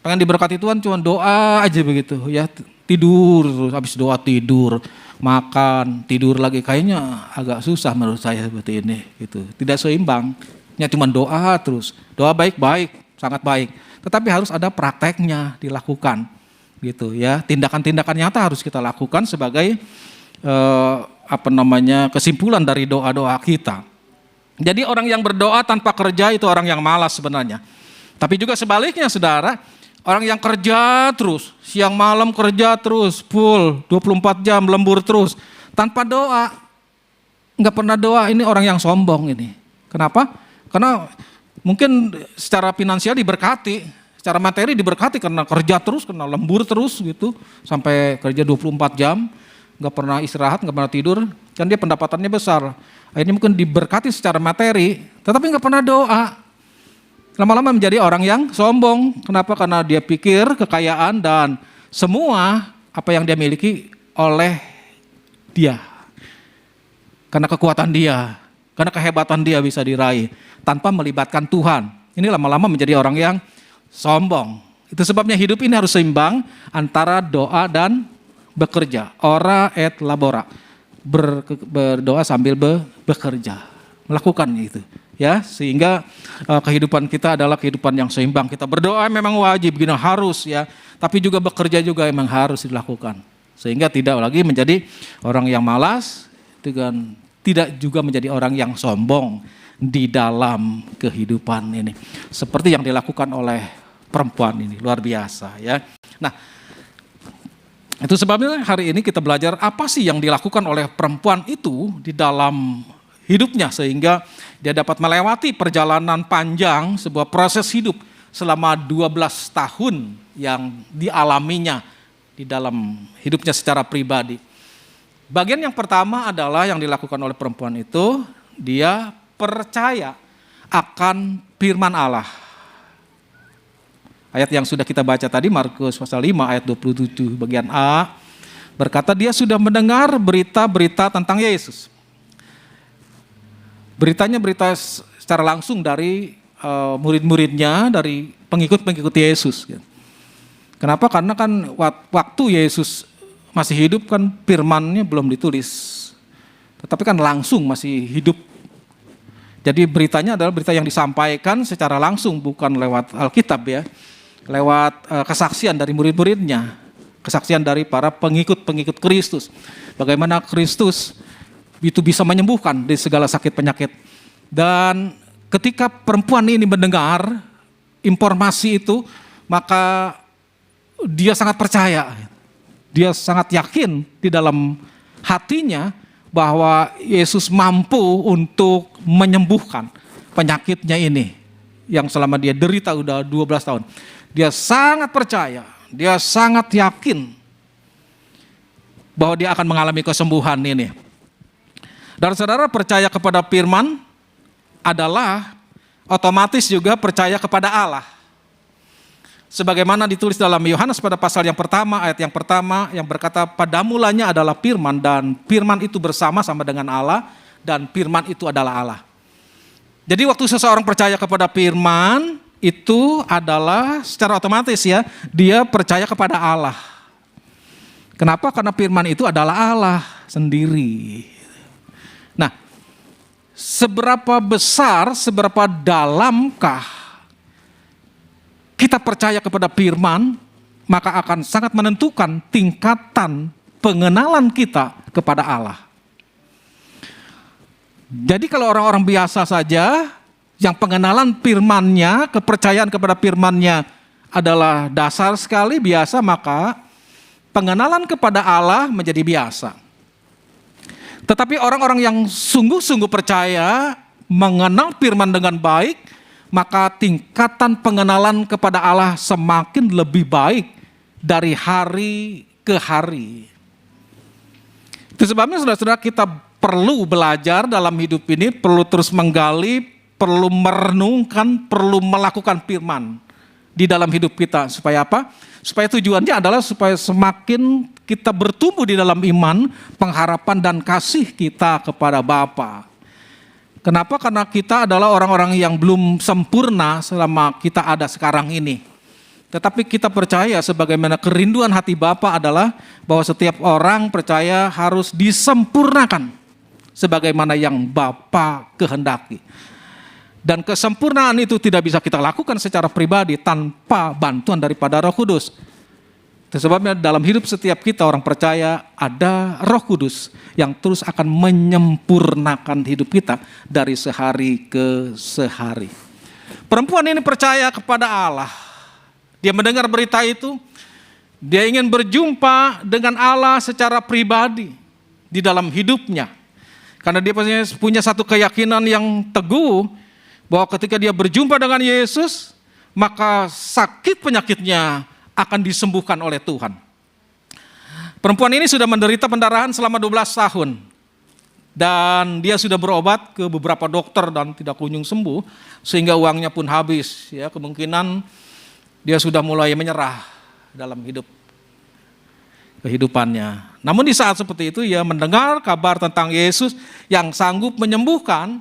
Pengen diberkati Tuhan cuma doa aja begitu, ya tidur terus, habis doa tidur. Makan, tidur lagi, kayaknya agak susah menurut saya seperti ini gitu. Tidak seimbang, hanya cuma doa terus. Doa baik-baik, sangat baik. Tetapi harus ada prakteknya dilakukan gitu ya. Tindakan-tindakan nyata harus kita lakukan sebagai kesimpulan dari doa-doa kita. Jadi orang yang berdoa tanpa kerja itu orang yang malas sebenarnya. Tapi juga sebaliknya saudara, orang yang kerja terus, siang malam kerja terus, full, 24 jam, lembur terus, tanpa doa, nggak pernah doa, ini orang yang sombong ini. Kenapa? Karena mungkin secara finansial diberkati, secara materi diberkati karena kerja terus, karena lembur terus gitu, sampai kerja 24 jam, nggak pernah istirahat, nggak pernah tidur, kan dia pendapatannya besar. Akhirnya mungkin diberkati secara materi, tetapi nggak pernah doa. Lama-lama menjadi orang yang sombong. Kenapa? Karena dia pikir kekayaan dan semua apa yang dia miliki oleh dia. Karena kekuatan dia, karena kehebatan dia bisa diraih tanpa melibatkan Tuhan. Ini lama-lama menjadi orang yang sombong. Itu sebabnya hidup ini harus seimbang antara doa dan bekerja. Ora et labora. berdoa sambil bekerja, melakukan itu. Ya, sehingga kehidupan kita adalah kehidupan yang seimbang. Kita berdoa memang wajib, gini harus ya, tapi juga bekerja juga memang harus dilakukan. Sehingga tidak lagi menjadi orang yang malas, dan tidak juga menjadi orang yang sombong di dalam kehidupan ini. Seperti yang dilakukan oleh perempuan ini, luar biasa ya. Nah, itu sebabnya hari ini kita belajar apa sih yang dilakukan oleh perempuan itu di dalam hidupnya sehingga dia dapat melewati perjalanan panjang sebuah proses hidup selama 12 tahun yang dialaminya di dalam hidupnya secara pribadi. Bagian yang pertama adalah yang dilakukan oleh perempuan itu, dia percaya akan firman Allah. Ayat yang sudah kita baca tadi, Markus pasal 5 ayat 27 bagian A, berkata dia sudah mendengar berita-berita tentang Yesus. Beritanya berita secara langsung dari murid-muridnya, dari pengikut-pengikut Yesus. Kenapa? Karena kan waktu Yesus masih hidup kan firman-Nya belum ditulis. Tetapi kan langsung masih hidup. Jadi beritanya adalah berita yang disampaikan secara langsung, bukan lewat Alkitab ya. Lewat kesaksian dari murid-muridnya. Kesaksian dari para pengikut-pengikut Kristus. Bagaimana Kristus itu bisa menyembuhkan dari segala sakit penyakit. Dan ketika perempuan ini mendengar informasi itu, maka dia sangat percaya. Dia sangat yakin di dalam hatinya bahwa Yesus mampu untuk menyembuhkan penyakitnya ini yang selama dia derita udah 12 tahun. Dia sangat percaya, dia sangat yakin bahwa dia akan mengalami kesembuhan ini. Dan saudara percaya kepada firman adalah otomatis juga percaya kepada Allah. Sebagaimana ditulis dalam Yohanes pada pasal yang pertama, ayat yang pertama yang berkata pada mulanya adalah firman dan firman itu bersama-sama dengan Allah dan firman itu adalah Allah. Jadi waktu seseorang percaya kepada firman itu adalah secara otomatis ya, dia percaya kepada Allah. Kenapa? Karena firman itu adalah Allah sendiri. Nah, seberapa besar, seberapa dalamkah kita percaya kepada firman, maka akan sangat menentukan tingkatan pengenalan kita kepada Allah. Jadi kalau orang-orang biasa saja, yang pengenalan firman-Nya, kepercayaan kepada firman-Nya adalah dasar sekali biasa, maka pengenalan kepada Allah menjadi biasa. Tetapi orang-orang yang sungguh-sungguh percaya, mengenal firman dengan baik, maka tingkatan pengenalan kepada Allah semakin lebih baik dari hari ke hari. Itu sebabnya saudara-saudara kita perlu belajar dalam hidup ini, perlu terus menggali, perlu merenungkan, perlu melakukan firman di dalam hidup kita. Supaya apa? Supaya tujuannya adalah supaya semakin kita bertumbuh di dalam iman, pengharapan dan kasih kita kepada Bapa. Kenapa? Karena kita adalah orang-orang yang belum sempurna selama kita ada sekarang ini. Tetapi kita percaya sebagaimana kerinduan hati Bapa adalah bahwa setiap orang percaya harus disempurnakan sebagaimana yang Bapa kehendaki. Dan kesempurnaan itu tidak bisa kita lakukan secara pribadi tanpa bantuan daripada Roh Kudus. Sebabnya dalam hidup setiap kita orang percaya ada Roh Kudus yang terus akan menyempurnakan hidup kita dari sehari ke sehari. Perempuan ini percaya kepada Allah. Dia mendengar berita itu, dia ingin berjumpa dengan Allah secara pribadi di dalam hidupnya. Karena dia punya satu keyakinan yang teguh bahwa ketika dia berjumpa dengan Yesus, maka sakit penyakitnya akan disembuhkan oleh Tuhan. Perempuan ini sudah menderita pendarahan selama 12 tahun. Dan dia sudah berobat ke beberapa dokter dan tidak kunjung sembuh. Sehingga uangnya pun habis. Ya, kemungkinan dia sudah mulai menyerah dalam kehidupannya. Namun di saat seperti itu ia mendengar kabar tentang Yesus yang sanggup menyembuhkan.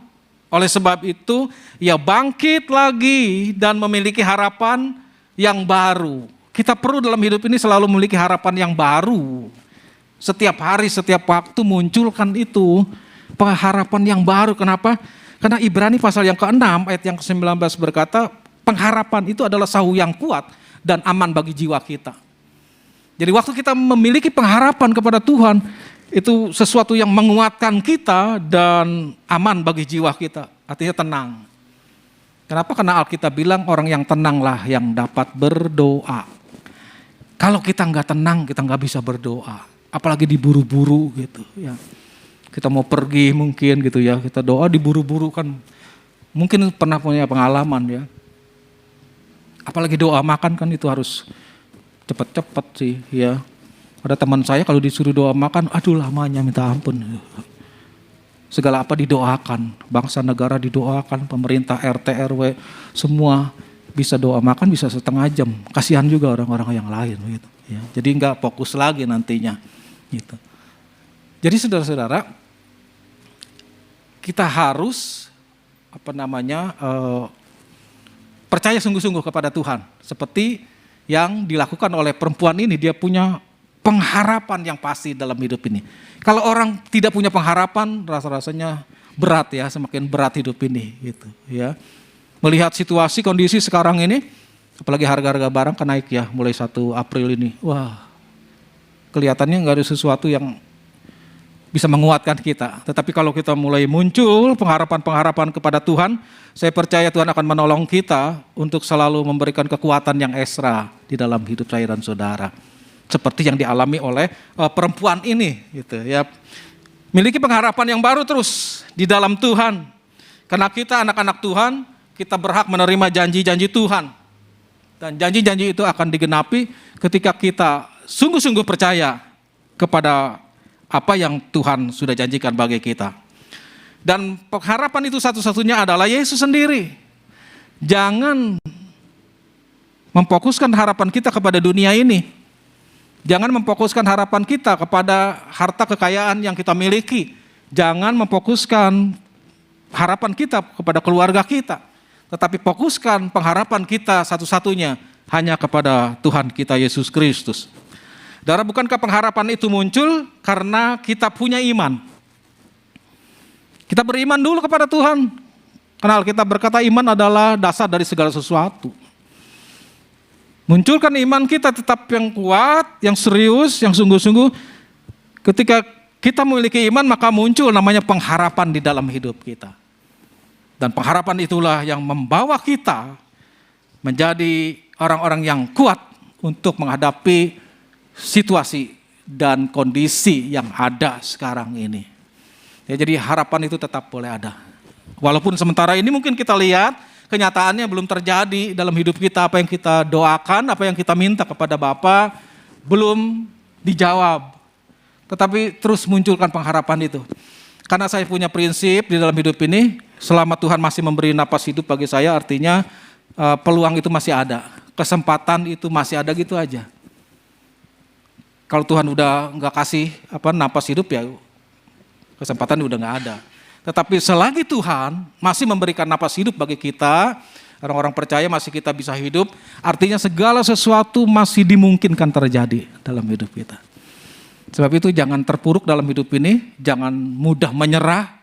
Oleh sebab itu ia bangkit lagi dan memiliki harapan yang baru. Kita perlu dalam hidup ini selalu memiliki harapan yang baru. Setiap hari, setiap waktu munculkan itu pengharapan yang baru. Kenapa? Karena Ibrani pasal yang ke-6 ayat yang ke-19 berkata, pengharapan itu adalah sahu yang kuat dan aman bagi jiwa kita. Jadi waktu kita memiliki pengharapan kepada Tuhan, itu sesuatu yang menguatkan kita dan aman bagi jiwa kita. Artinya tenang. Kenapa? Karena Alkitab bilang orang yang tenanglah yang dapat berdoa. Kalau kita nggak tenang, kita nggak bisa berdoa. Apalagi diburu-buru gitu ya. Kita mau pergi mungkin gitu ya, kita doa diburu-buru kan. Mungkin pernah punya pengalaman ya. Apalagi doa makan kan itu harus cepat-cepat sih ya. Ada teman saya kalau disuruh doa makan, aduh lamanya minta ampun. Segala apa didoakan, bangsa negara didoakan, pemerintah RT RW semua bisa doa makan bisa setengah jam. Kasihan juga orang-orang yang lain gitu ya. Jadi nggak fokus lagi nantinya gitu. Jadi saudara-saudara, kita harus percaya sungguh-sungguh kepada Tuhan. Seperti yang dilakukan oleh perempuan ini, dia punya pengharapan yang pasti dalam hidup ini. Kalau orang tidak punya pengharapan, rasa-rasanya berat ya, semakin berat hidup ini gitu ya. Melihat situasi kondisi sekarang ini, apalagi harga-harga barang kan naik ya mulai 1 April ini. Wah, kelihatannya nggak ada sesuatu yang bisa menguatkan kita. Tetapi kalau kita mulai muncul pengharapan-pengharapan kepada Tuhan, saya percaya Tuhan akan menolong kita untuk selalu memberikan kekuatan yang ekstra di dalam hidup saya dan saudara. Seperti yang dialami oleh perempuan ini gitu ya. Miliki pengharapan yang baru terus di dalam Tuhan. Karena kita anak-anak Tuhan, kita berhak menerima janji-janji Tuhan. Dan janji-janji itu akan digenapi ketika kita sungguh-sungguh percaya kepada apa yang Tuhan sudah janjikan bagi kita. Dan pengharapan itu satu-satunya adalah Yesus sendiri. Jangan memfokuskan harapan kita kepada dunia ini. Jangan memfokuskan harapan kita kepada harta kekayaan yang kita miliki. Jangan memfokuskan harapan kita kepada keluarga kita. Tetapi fokuskan pengharapan kita satu-satunya hanya kepada Tuhan kita Yesus Kristus. Saudara, bukankah pengharapan itu muncul karena kita punya iman? Kita beriman dulu kepada Tuhan. Karena Alkitab berkata iman adalah dasar dari segala sesuatu. Munculkan iman kita tetap yang kuat, yang serius, yang sungguh-sungguh. Ketika kita memiliki iman, maka muncul namanya pengharapan di dalam hidup kita. Dan pengharapan itulah yang membawa kita menjadi orang-orang yang kuat untuk menghadapi situasi dan kondisi yang ada sekarang ini. Ya, jadi harapan itu tetap boleh ada. Walaupun sementara ini mungkin kita lihat kenyataannya belum terjadi dalam hidup kita, apa yang kita doakan, apa yang kita minta kepada Bapa belum dijawab. Tetapi terus munculkan pengharapan itu. Karena saya punya prinsip di dalam hidup ini, selama Tuhan masih memberi napas hidup bagi saya, artinya peluang itu masih ada. Kesempatan itu masih ada gitu aja. Kalau Tuhan udah nggak kasih napas hidup ya kesempatan udah nggak ada. Tetapi selagi Tuhan masih memberikan napas hidup bagi kita, orang-orang percaya masih kita bisa hidup, artinya segala sesuatu masih dimungkinkan terjadi dalam hidup kita. Sebab itu jangan terpuruk dalam hidup ini, jangan mudah menyerah,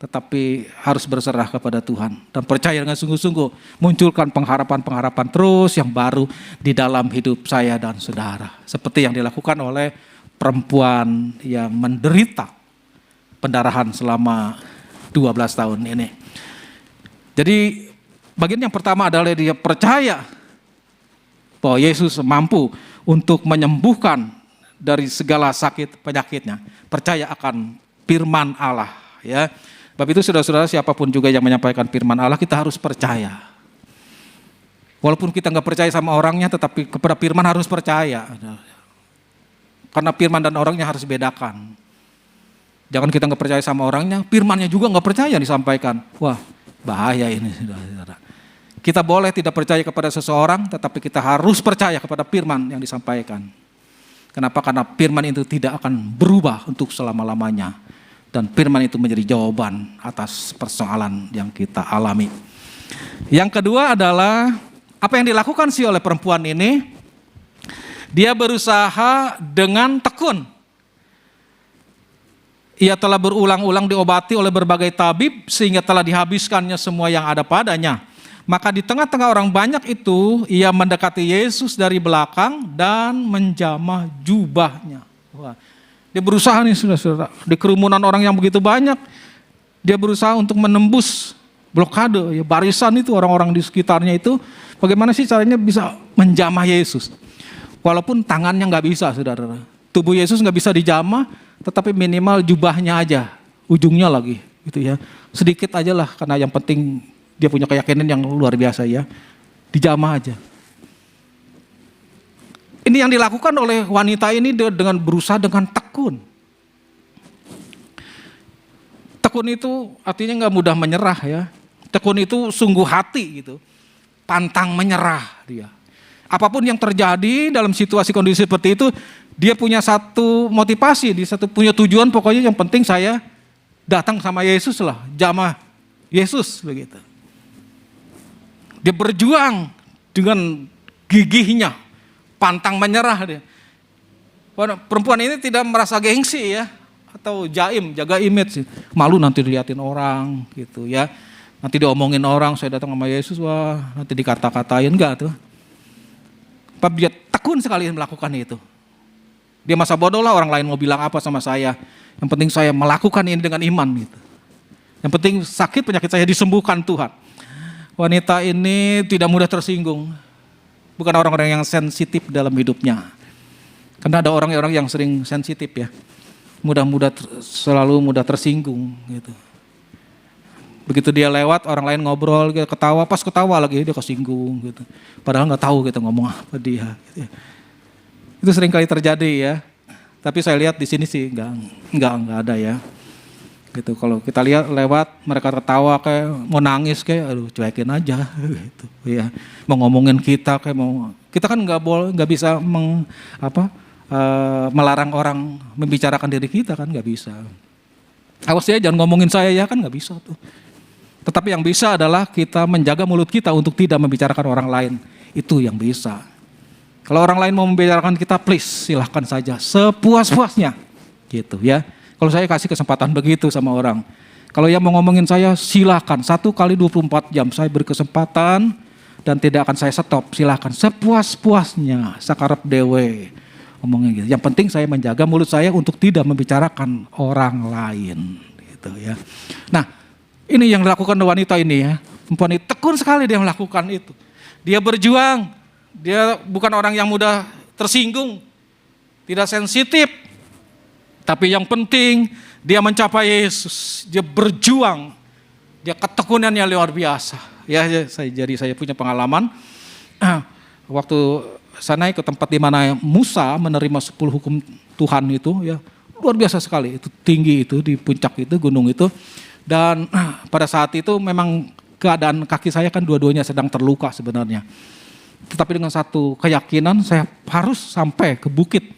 tetapi harus berserah kepada Tuhan. Dan percaya dengan sungguh-sungguh, munculkan pengharapan-pengharapan terus yang baru di dalam hidup saya dan saudara. Seperti yang dilakukan oleh perempuan yang menderita pendarahan selama 12 tahun ini. Jadi bagian yang pertama adalah dia percaya bahwa Yesus mampu untuk menyembuhkan dari segala sakit penyakitnya. Percaya akan firman Allah ya. Sebab itu saudara-saudara, siapapun juga yang menyampaikan firman Allah, kita harus percaya. Walaupun kita nggak percaya sama orangnya, tetapi kepada firman harus percaya. Karena firman dan orangnya harus dibedakan. Jangan kita nggak percaya sama orangnya, firmannya juga nggak percaya disampaikan. Wah, bahaya ini, saudara-saudara. Kita boleh tidak percaya kepada seseorang, tetapi kita harus percaya kepada firman yang disampaikan. Kenapa? Karena firman itu tidak akan berubah untuk selama-lamanya. Dan firman itu menjadi jawaban atas persoalan yang kita alami. Yang kedua adalah, apa yang dilakukan sih oleh perempuan ini? Dia berusaha dengan tekun Ia telah berulang-ulang diobati oleh berbagai tabib sehingga telah dihabiskannya semua yang ada padanya. Maka di tengah-tengah orang banyak itu, ia mendekati Yesus dari belakang dan menjamah jubahnya. Wah, dia berusaha nih saudara-saudara, di kerumunan orang yang begitu banyak, dia berusaha untuk menembus blokade, ya, barisan itu orang-orang di sekitarnya itu. Bagaimana sih caranya bisa menjamah Yesus? Walaupun tangannya nggak bisa, saudara. Tubuh Yesus nggak bisa dijamah, tetapi minimal jubahnya aja, ujungnya lagi, gitu ya. Sedikit aja lah, karena yang penting dia punya keyakinan yang luar biasa ya, dijamah aja. Ini yang dilakukan oleh wanita ini dengan berusaha dengan tekun. Tekun itu artinya nggak mudah menyerah ya. Tekun itu sungguh hati gitu, pantang menyerah dia. Apapun yang terjadi dalam situasi kondisi seperti itu, dia punya satu motivasi, punya tujuan, pokoknya yang penting saya datang sama Yesus lah, jamah Yesus begitu. Dia berjuang dengan gigihnya, pantang menyerah dia. Perempuan ini tidak merasa gengsi ya, atau jaim, jaga image, malu nanti dilihatin orang gitu ya. Nanti diomongin orang, saya datang sama Yesus, wah nanti dikata-katain, enggak tuh. Dia tekun sekali melakukan itu. Dia masa bodoh lah orang lain mau bilang apa sama saya. Yang penting saya melakukan ini dengan iman gitu. Yang penting sakit penyakit saya disembuhkan Tuhan. Wanita ini tidak mudah tersinggung. Bukan orang-orang yang sensitif dalam hidupnya. Karena ada orang-orang yang sering sensitif ya. Selalu mudah tersinggung gitu. Begitu dia lewat, orang lain ngobrol, ketawa, pas ketawa lagi dia kesinggung gitu. Padahal nggak tahu kita ngomong apa dia. Gitu. Itu sering kali terjadi ya. Tapi saya lihat di sini sih nggak ada ya. Gitu. Kalau kita lihat lewat mereka tertawa kayak mau nangis kayak, aduh cuekin aja gitu. Ya. Mau ngomongin kita kayak kita kan nggak bisa melarang orang membicarakan diri kita kan nggak bisa. Awas ya jangan ngomongin saya ya kan nggak bisa tuh. Tetapi yang bisa adalah kita menjaga mulut kita untuk tidak membicarakan orang lain. Itu yang bisa. Kalau orang lain mau membicarakan kita, please silahkan saja. Sepuas-puasnya. Gitu ya. Kalau saya kasih kesempatan begitu sama orang. Kalau yang mau ngomongin saya, silahkan. 1 kali 24 jam saya beri kesempatan dan tidak akan saya stop. Silahkan. Sepuas-puasnya. Sakarep dewe. Ngomongin gitu. Yang penting saya menjaga mulut saya untuk tidak membicarakan orang lain. Gitu ya. Nah, ini yang dilakukan wanita ini ya. Perempuan ini tekun sekali dia melakukan itu. Dia berjuang. Dia bukan orang yang mudah tersinggung. Tidak sensitif. Tapi yang penting dia mencapai Yesus. Dia berjuang. Dia ketekunannya luar biasa. Ya, saya punya pengalaman. Waktu saya naik ke tempat di mana Musa menerima 10 hukum Tuhan itu ya. Luar biasa sekali. Itu tinggi itu di puncak itu, gunung itu. Dan pada saat itu memang keadaan kaki saya kan dua-duanya sedang terluka sebenarnya. Tetapi dengan satu keyakinan saya harus sampai ke bukit,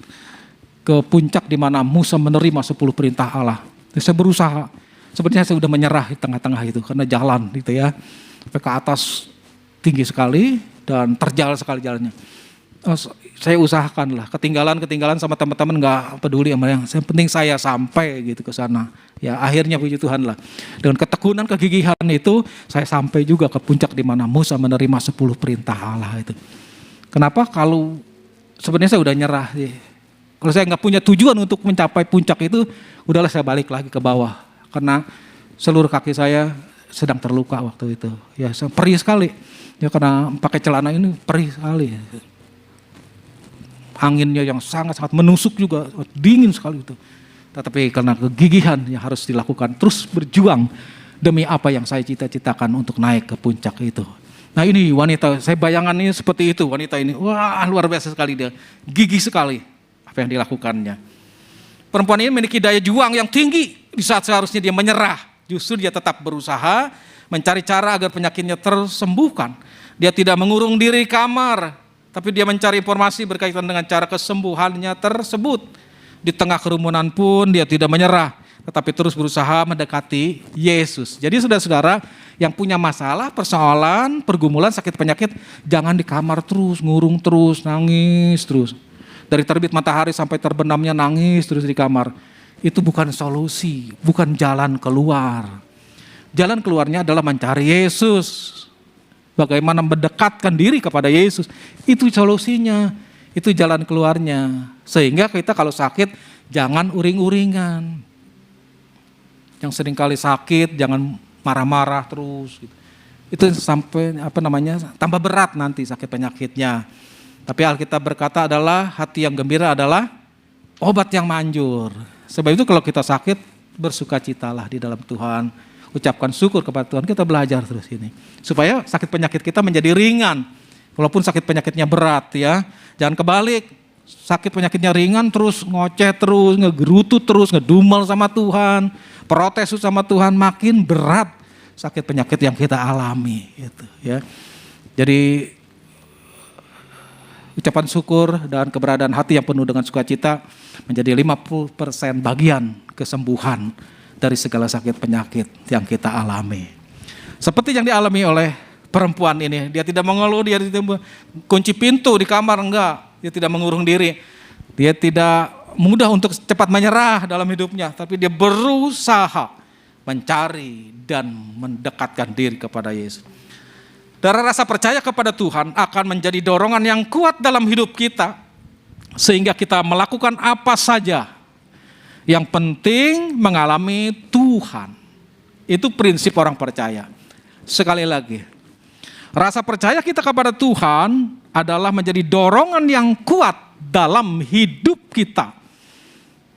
ke puncak di mana Musa menerima 10 perintah Allah. Jadi saya berusaha, sebenarnya saya sudah menyerah di tengah-tengah itu karena jalan gitu ya. Sampai ke atas tinggi sekali dan terjal sekali jalannya. Saya usahakan lah, ketinggalan sama teman-teman nggak peduli sama yang penting saya sampai gitu ke sana. Ya akhirnya puji Tuhan lah. Dengan ketekunan, kegigihan itu saya sampai juga ke puncak di mana Musa menerima 10 perintah Allah itu. Kenapa? Kalau sebenarnya saya udah nyerah sih. Kalau saya nggak punya tujuan untuk mencapai puncak itu, udahlah saya balik lagi ke bawah. Karena seluruh kaki saya sedang terluka waktu itu. Ya perih sekali. Ya karena pakai celana ini perih sekali. Anginnya yang sangat-sangat menusuk juga, dingin sekali itu. Tetapi karena kegigihan yang harus dilakukan, terus berjuang demi apa yang saya cita-citakan untuk naik ke puncak itu. Nah ini wanita, saya bayangannya seperti itu wanita ini. Wah luar biasa sekali dia, gigih sekali apa yang dilakukannya. Perempuan ini memiliki daya juang yang tinggi di saat seharusnya dia menyerah. Justru dia tetap berusaha mencari cara agar penyakitnya tersembuhkan. Dia tidak mengurung diri di kamar, tapi dia mencari informasi berkaitan dengan cara kesembuhannya tersebut. Di tengah kerumunan pun dia tidak menyerah, tetapi terus berusaha mendekati Yesus. Jadi saudara-saudara yang punya masalah, persoalan, pergumulan, sakit penyakit, jangan di kamar terus, ngurung terus, nangis terus. Dari terbit matahari sampai terbenamnya nangis terus di kamar. itu bukan solusi, bukan jalan keluar. Jalan keluarnya adalah mencari Yesus. Bagaimana mendekatkan diri kepada Yesus, itu solusinya, itu jalan keluarnya. Sehingga kita kalau sakit, jangan uring-uringan. Yang seringkali sakit, jangan marah-marah terus. Itu sampai tambah berat nanti sakit penyakitnya. Tapi Alkitab berkata adalah hati yang gembira adalah obat yang manjur. Sebab itu kalau kita sakit, bersukacitalah di dalam Tuhan. Ucapkan syukur kepada Tuhan, kita belajar terus ini. Supaya sakit penyakit kita menjadi ringan. Walaupun sakit penyakitnya berat ya. Jangan kebalik, sakit penyakitnya ringan terus ngoceh terus, ngegerutu terus, ngedumel sama Tuhan. Protes sama Tuhan, makin berat sakit penyakit yang kita alami. Gitu, ya. Jadi ucapan syukur dan keberadaan hati yang penuh dengan sukacita menjadi 50% bagian kesembuhan dari segala sakit penyakit yang kita alami. Seperti yang dialami oleh perempuan ini, dia tidak mengeluh, dia tidak kunci pintu di kamar, enggak, dia tidak mengurung diri, dia tidak mudah untuk cepat menyerah dalam hidupnya, tapi dia berusaha mencari dan mendekatkan diri kepada Yesus. Darah rasa percaya kepada Tuhan akan menjadi dorongan yang kuat dalam hidup kita, sehingga kita melakukan apa saja. Yang penting mengalami Tuhan. Itu prinsip orang percaya. Sekali lagi, rasa percaya kita kepada Tuhan adalah menjadi dorongan yang kuat dalam hidup kita.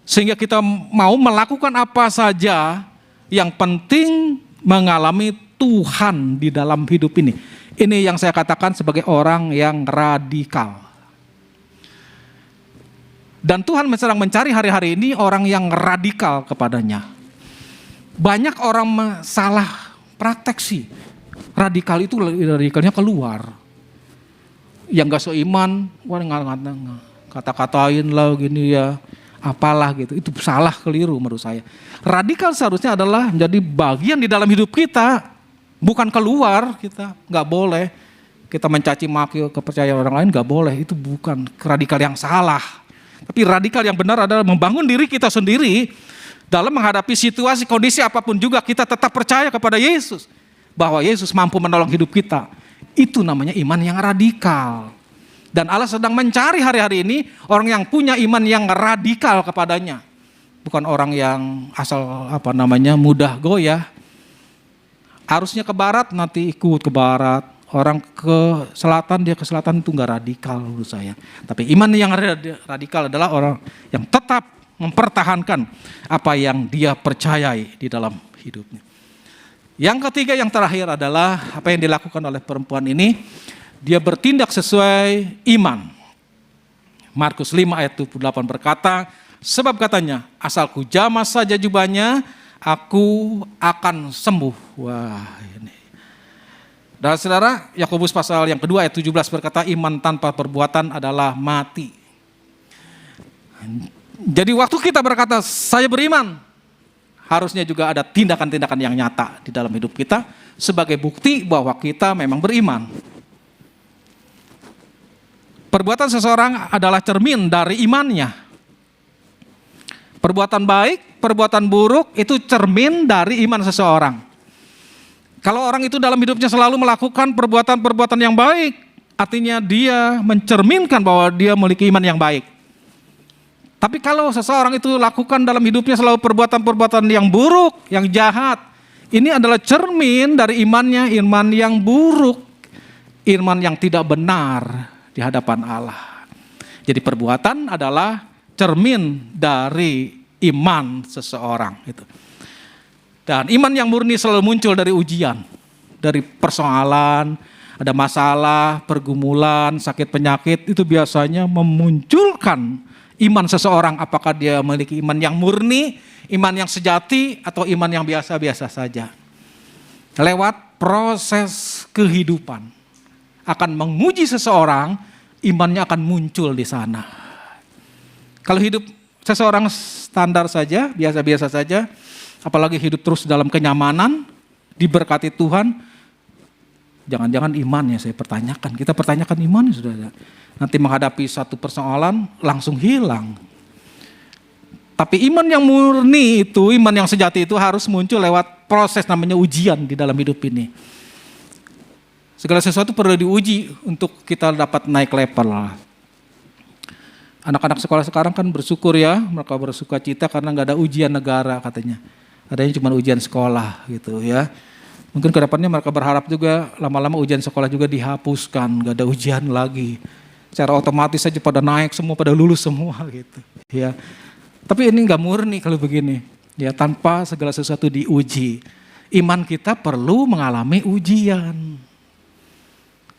Sehingga kita mau melakukan apa saja, yang penting mengalami Tuhan di dalam hidup ini. Ini yang saya katakan sebagai orang yang radikal. Dan Tuhan sedang mencari hari-hari ini orang yang radikal kepadanya. Banyak orang salah praktek sih. Radikal itu radikalnya keluar. Yang gak seiman, kata-katain lah gini ya, apalah gitu. Itu salah, keliru menurut saya. Radikal seharusnya adalah menjadi bagian di dalam hidup kita. Bukan keluar kita, gak boleh. Kita mencaci maki kepercayaan orang lain gak boleh. Itu bukan radikal yang salah. Tapi radikal yang benar adalah membangun diri kita sendiri dalam menghadapi situasi, kondisi apapun juga kita tetap percaya kepada Yesus. Bahwa Yesus mampu menolong hidup kita. Itu namanya iman yang radikal. Dan Allah sedang mencari hari-hari ini orang yang punya iman yang radikal kepadanya. Bukan orang yang asal mudah goyah. Harusnya ke barat nanti ikut ke barat. Orang ke selatan, dia ke selatan, itu enggak radikal menurut saya. Tapi iman yang radikal adalah orang yang tetap mempertahankan apa yang dia percayai di dalam hidupnya. Yang ketiga, yang terakhir adalah apa yang dilakukan oleh perempuan ini. Dia bertindak sesuai iman. Markus 5 ayat 28 berkata, sebab katanya, asal ku jamah saja jubahnya, aku akan sembuh. Wah, ini. Dan saudara, Yakobus pasal yang kedua ayat 17 berkata, iman tanpa perbuatan adalah mati. Jadi waktu kita berkata, saya beriman, harusnya juga ada tindakan-tindakan yang nyata di dalam hidup kita sebagai bukti bahwa kita memang beriman. Perbuatan seseorang adalah cermin dari imannya. Perbuatan baik, perbuatan buruk itu cermin dari iman seseorang. Kalau orang itu dalam hidupnya selalu melakukan perbuatan-perbuatan yang baik, artinya dia mencerminkan bahwa dia memiliki iman yang baik. Tapi kalau seseorang itu lakukan dalam hidupnya selalu perbuatan-perbuatan yang buruk, yang jahat, ini adalah cermin dari imannya, iman yang buruk, iman yang tidak benar di hadapan Allah. Jadi perbuatan adalah cermin dari iman seseorang itu. Dan iman yang murni selalu muncul dari ujian, dari persoalan, ada masalah, pergumulan, sakit penyakit, itu biasanya memunculkan iman seseorang, apakah dia memiliki iman yang murni, iman yang sejati, atau iman yang biasa-biasa saja. Lewat proses kehidupan akan menguji seseorang, imannya akan muncul di sana. Kalau hidup seseorang standar saja, biasa-biasa saja, apalagi hidup terus dalam kenyamanan, diberkati Tuhan, jangan-jangan imannya saya pertanyakan. Kita pertanyakan imannya sudah ada. Nanti menghadapi satu persoalan langsung hilang. Tapi iman yang murni itu, iman yang sejati itu harus muncul lewat proses namanya ujian di dalam hidup ini. Segala sesuatu perlu diuji untuk kita dapat naik level. Anak-anak sekolah sekarang kan bersyukur ya, mereka bersuka cita karena nggak ada ujian negara katanya. Adanya cuma ujian sekolah gitu ya. Mungkin kedepannya mereka berharap juga lama-lama ujian sekolah juga dihapuskan, nggak ada ujian lagi. Secara otomatis saja pada naik semua, pada lulus semua gitu ya. Tapi ini nggak murni kalau begini ya, tanpa segala sesuatu diuji. Iman kita perlu mengalami ujian.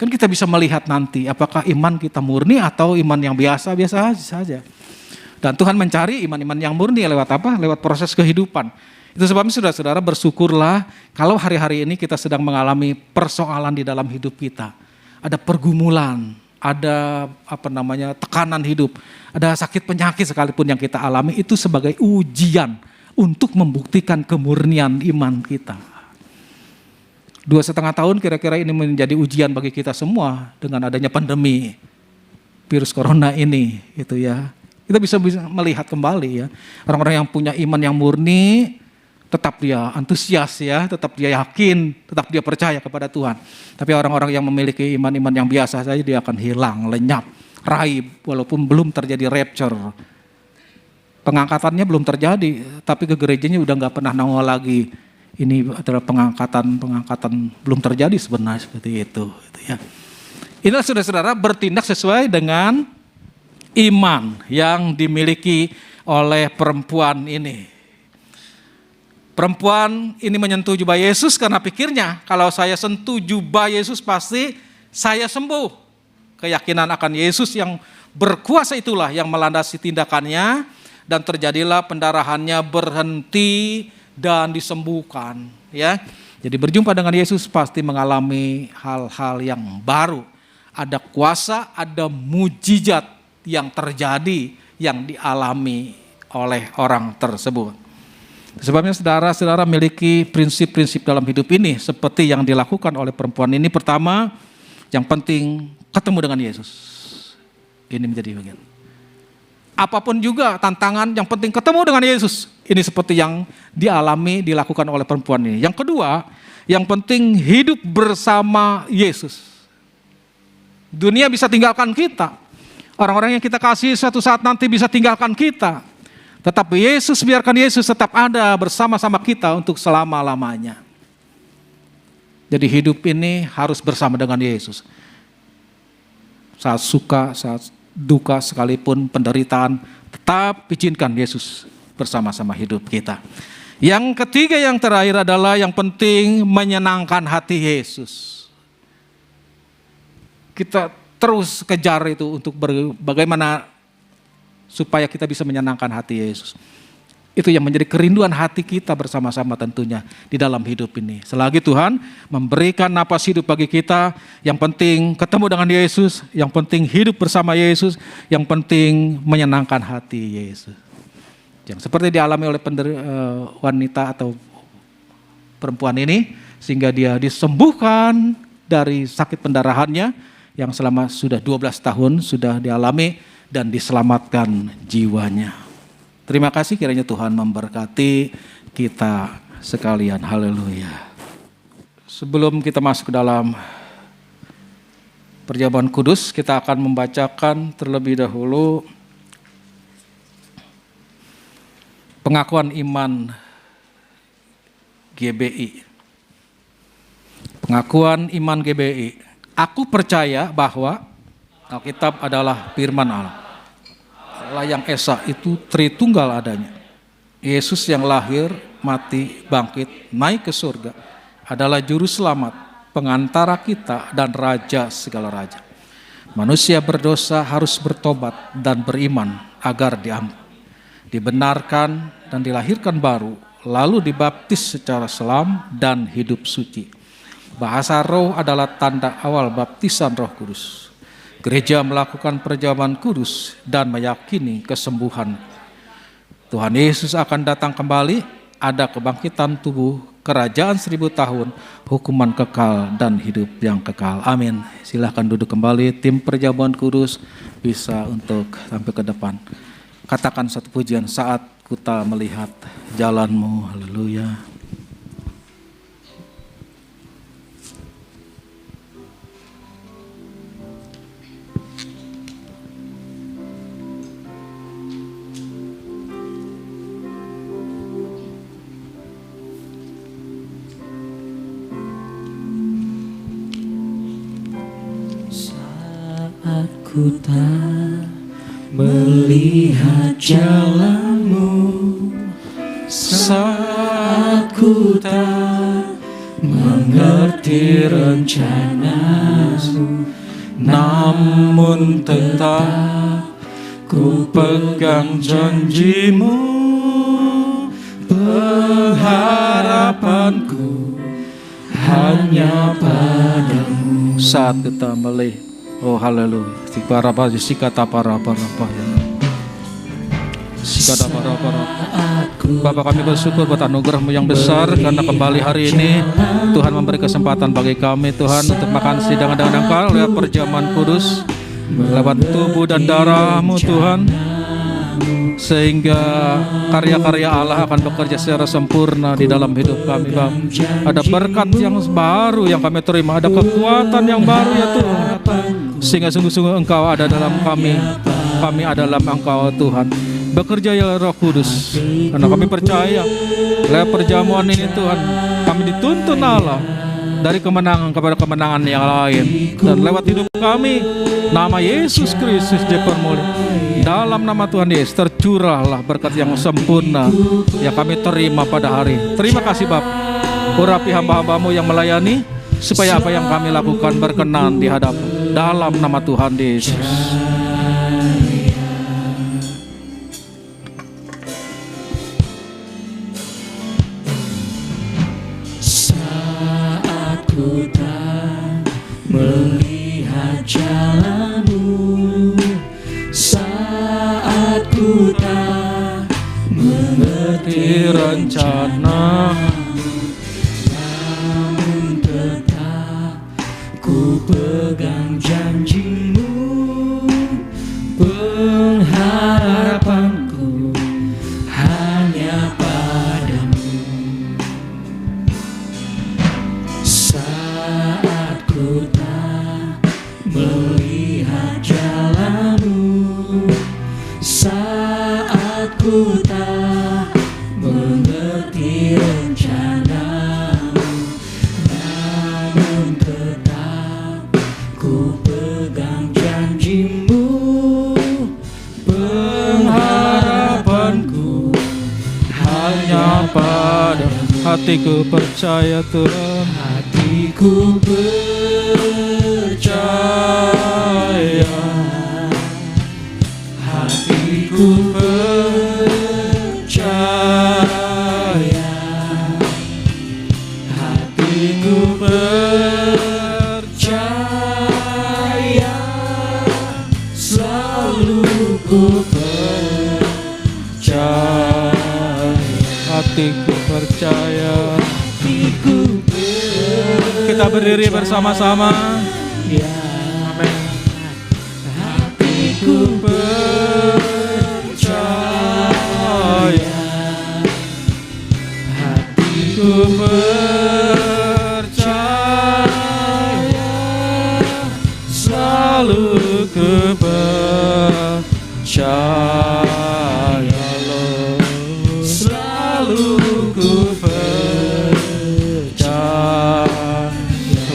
Kan kita bisa melihat nanti apakah iman kita murni atau iman yang biasa-biasa saja. Dan Tuhan mencari iman-iman yang murni lewat apa? Lewat proses kehidupan. Itu sebabnya saudara-saudara bersyukurlah kalau hari-hari ini kita sedang mengalami persoalan di dalam hidup kita. Ada pergumulan, ada tekanan hidup, ada sakit penyakit sekalipun yang kita alami, itu sebagai ujian untuk membuktikan kemurnian iman kita. 2,5 tahun kira-kira ini menjadi ujian bagi kita semua dengan adanya pandemi virus corona ini gitu ya. Kita bisa melihat kembali ya, orang-orang yang punya iman yang murni tetap dia antusias ya, tetap dia yakin, tetap dia percaya kepada Tuhan. Tapi orang-orang yang memiliki iman-iman yang biasa saja dia akan hilang, lenyap, raib walaupun belum terjadi rapture. Pengangkatannya belum terjadi, tapi ke gerejanya udah nggak pernah nongol lagi. Ini adalah pengangkatan belum terjadi sebenarnya seperti itu ya. Inilah saudara-saudara bertindak sesuai dengan iman yang dimiliki oleh perempuan ini. Perempuan ini menyentuh jubah Yesus karena pikirnya kalau saya sentuh jubah Yesus pasti saya sembuh. Keyakinan akan Yesus yang berkuasa itulah yang melandasi tindakannya dan terjadilah pendarahannya berhenti dan disembuhkan ya. Jadi berjumpa dengan Yesus pasti mengalami hal-hal yang baru. Ada kuasa, ada mujizat yang terjadi yang dialami oleh orang tersebut. Sebabnya saudara-saudara memiliki prinsip-prinsip dalam hidup ini seperti yang dilakukan oleh perempuan ini. Pertama, yang penting ketemu dengan Yesus. Ini menjadi bagian. Apapun juga tantangan, yang penting ketemu dengan Yesus. Ini seperti yang dilakukan oleh perempuan ini. Yang kedua, yang penting hidup bersama Yesus. Dunia bisa tinggalkan kita. Orang-orang yang kita kasih suatu saat nanti bisa tinggalkan kita. Tetapi biarkan Yesus tetap ada bersama-sama kita untuk selama-lamanya. Jadi hidup ini harus bersama dengan Yesus. Saat suka, saat duka sekalipun, penderitaan, tetap izinkan Yesus bersama-sama hidup kita. Yang ketiga, yang terakhir adalah yang penting menyenangkan hati Yesus. Kita terus kejar itu untuk bagaimana supaya kita bisa menyenangkan hati Yesus. Itu yang menjadi kerinduan hati kita bersama-sama tentunya di dalam hidup ini. Selagi Tuhan memberikan napas hidup bagi kita, yang penting ketemu dengan Yesus, yang penting hidup bersama Yesus, yang penting menyenangkan hati Yesus. Yang seperti dialami oleh wanita atau perempuan ini, sehingga dia disembuhkan dari sakit pendarahannya yang selama sudah 12 tahun sudah dialami dan diselamatkan jiwanya. Terima kasih, kiranya Tuhan memberkati kita sekalian. Haleluya. Sebelum kita masuk ke dalam perjamuan kudus, kita akan membacakan terlebih dahulu pengakuan iman GBI. Pengakuan iman GBI. Aku percaya bahwa Alkitab adalah firman Allah. Allah yang esa itu Tritunggal adanya. Yesus yang lahir, mati, bangkit, naik ke surga adalah juru selamat, pengantara kita dan raja segala raja. Manusia berdosa harus bertobat dan beriman agar diampuni, dibenarkan dan dilahirkan baru, lalu dibaptis secara selam dan hidup suci. Bahasa roh adalah tanda awal baptisan Roh Kudus. Gereja melakukan perjamuan kudus dan meyakini kesembuhan. Tuhan Yesus akan datang kembali, ada kebangkitan tubuh, kerajaan 1000 tahun, hukuman kekal dan hidup yang kekal. Amin. Silahkan duduk kembali, tim perjamuan kudus bisa untuk sampai ke depan. Katakan satu pujian, saat ku tak melihat jalan-Mu. Haleluya. Saat ku tak melihat jalan-Mu, saat ku tak mengerti rencana-Mu, Namun tetap ku pegang janji-Mu, pengharapanku hanya Padamu. Saat kita melihat, oh haleluya, sikata para Bapak, kami bersyukur buat anugerah-Mu yang besar, karena kembali hari ini Tuhan memberi kesempatan bagi kami Tuhan untuk makan sidang dengan Engkau lewat perjamuan kudus, lewat tubuh dan darah-Mu Tuhan, sehingga karya-karya Allah akan bekerja secara sempurna di dalam hidup kami Bapak. Ada berkat yang baru yang kami terima, ada kekuatan yang baru ya Tuhan, sehingga sungguh-sungguh Engkau ada dalam kami ada dalam Engkau Tuhan. Bekerja ya Roh Kudus, karena kami percaya lewat perjamuan ini Tuhan, kami dituntun Allah dari kemenangan kepada kemenangan yang lain, dan lewat hidup kami nama Yesus Kristus dipermuliakan. Dalam nama Tuhan Yesus tercurahlah berkat yang sempurna yang kami terima pada hari. Terima kasih Bapak. Urapi hamba-hamba-Mu yang melayani, supaya apa yang kami lakukan berkenan di hadapan. Dalam nama Tuhan Yesus. saat ku tak melihat jalan-Mu, saat ku tak mengerti rencana-Mu, namun tetap ku pegang janji-Mu, pengharapanku hanya Padamu. Saat ku tak melihat jalan-Mu, saat ku tak mengerti rencana-Mu, namun tetap ku pegang janji-Mu, pengharapanku Hanya pada hatiku percaya Tuhan, hatiku percaya, hatiku percaya, hatiku percaya, selalu ku percaya, hatiku percaya. hatiku Kita berdiri bersama-sama. Amin. Hatiku percaya, hatiku percaya, Selalu ku percaya, selalu ku percaya,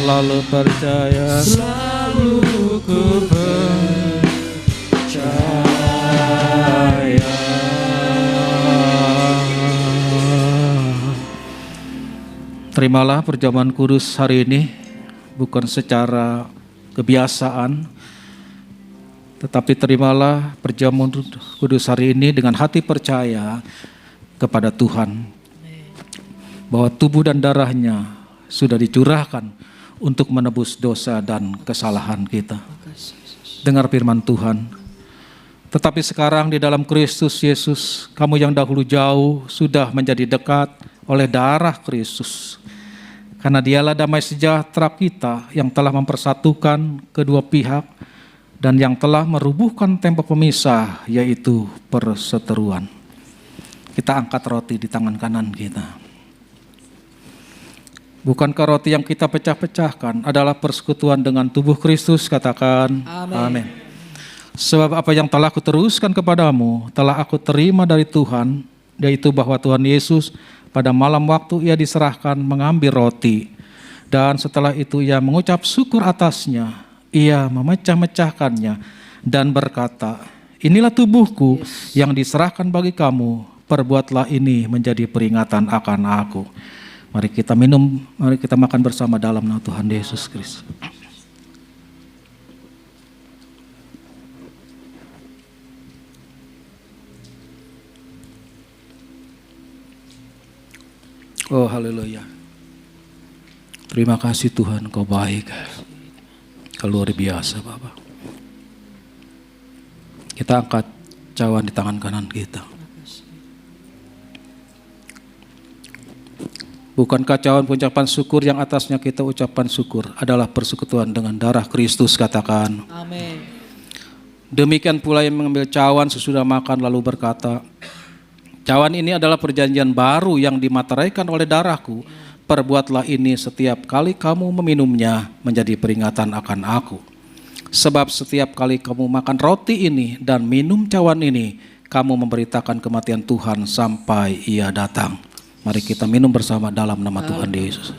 selalu percaya, selalu ku percaya. Terimalah perjamuan kudus hari ini bukan secara kebiasaan, tetapi terimalah perjamuan kudus hari ini dengan hati percaya kepada Tuhan, bahwa tubuh dan darahnya sudah dicurahkan untuk menebus dosa dan kesalahan kita. Dengar firman Tuhan. Tetapi sekarang di dalam Kristus Yesus, kamu yang dahulu jauh sudah menjadi dekat oleh darah Kristus. Karena dialah damai sejahtera kita yang telah mempersatukan kedua pihak dan yang telah merubuhkan tembok pemisah, yaitu perseteruan. Kita angkat roti di tangan kanan kita. Bukankah roti yang kita pecah-pecahkan adalah persekutuan dengan tubuh Kristus? Katakan amin. Sebab apa yang telah aku teruskan kepadamu, telah aku terima dari Tuhan, yaitu bahwa Tuhan Yesus pada malam waktu ia diserahkan mengambil roti. Dan setelah itu ia mengucap syukur atasnya, ia memecah-mecahkannya dan berkata, inilah tubuhku yang diserahkan bagi kamu, perbuatlah ini menjadi peringatan akan aku. Mari kita minum, mari kita makan bersama dalam nama Tuhan Yesus Kristus. Oh haleluya. Terima kasih Tuhan, Kau baik. Kau luar biasa Bapak. Kita angkat cawan di tangan kanan kita. Bukankah cawan pengucapan syukur yang atasnya kita ucapan syukur adalah persekutuan dengan darah Kristus? Katakan Amin. Demikian pula yang mengambil cawan sesudah makan lalu berkata, cawan ini adalah perjanjian baru yang dimateraikan oleh darahku. Perbuatlah ini setiap kali kamu meminumnya menjadi peringatan akan aku. Sebab setiap kali kamu makan roti ini dan minum cawan ini, kamu memberitakan kematian Tuhan sampai ia datang. Mari kita minum bersama dalam nama Tuhan Yesus.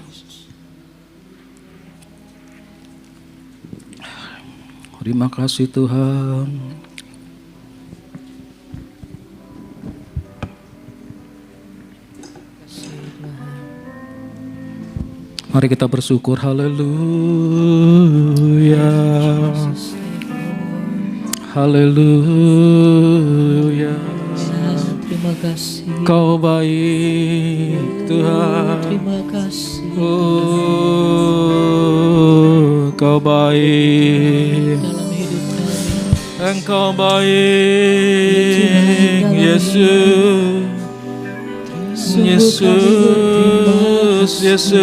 Terima kasih Tuhan. Mari kita bersyukur. Haleluya. Haleluya. Terima kasih. Kau baik Tuhan. Terima kasih. Oh, Kau baik. Dalam hidup kami. Engkau baik Yesus. Yesus, Yesus.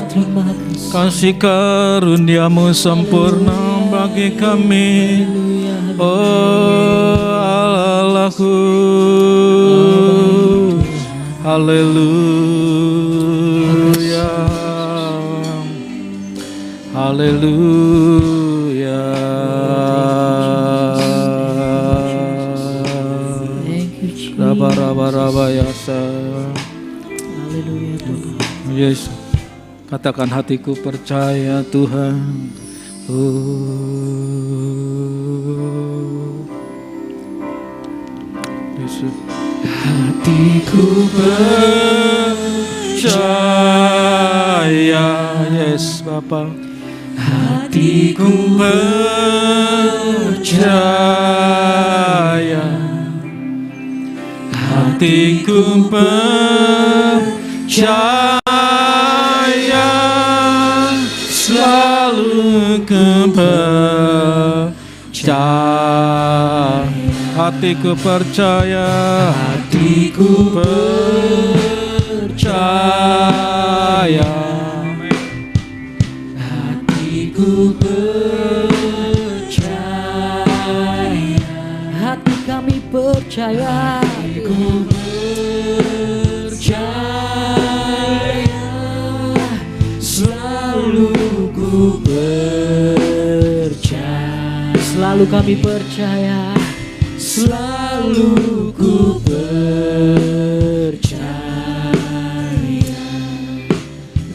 Terima kasih. Kasih karunia-Mu sempurna bagi kami. Oh Allahku. Haleluya. Haleluya. Thank you, Jesus. Raba yasa. Haleluya Tuhan. Yesus. Katakan hatiku percaya Tuhan. Yesus. Hatiku percaya, yes Bapa. Hatiku percaya, hatiku percaya, selalu percaya. Hatiku percaya, hatiku percaya, hatiku percaya, Hati kami percaya. hatiku percaya, selalu ku percaya, Selalu kami percaya. selalu ku percaya,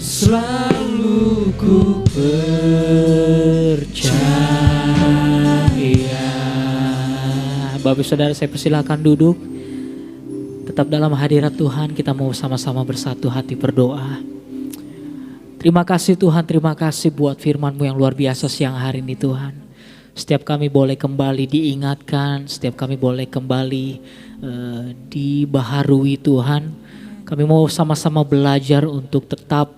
selalu ku percaya. Bapak Saudara, saya persilakan duduk. Tetap dalam hadirat Tuhan, kita mau sama-sama bersatu hati berdoa. Terima kasih Tuhan, terima kasih buat firman-Mu yang luar biasa siang hari ini Tuhan. Setiap kami boleh kembali diingatkan, setiap kami boleh kembali dibaharui Tuhan. Kami mau sama-sama belajar untuk tetap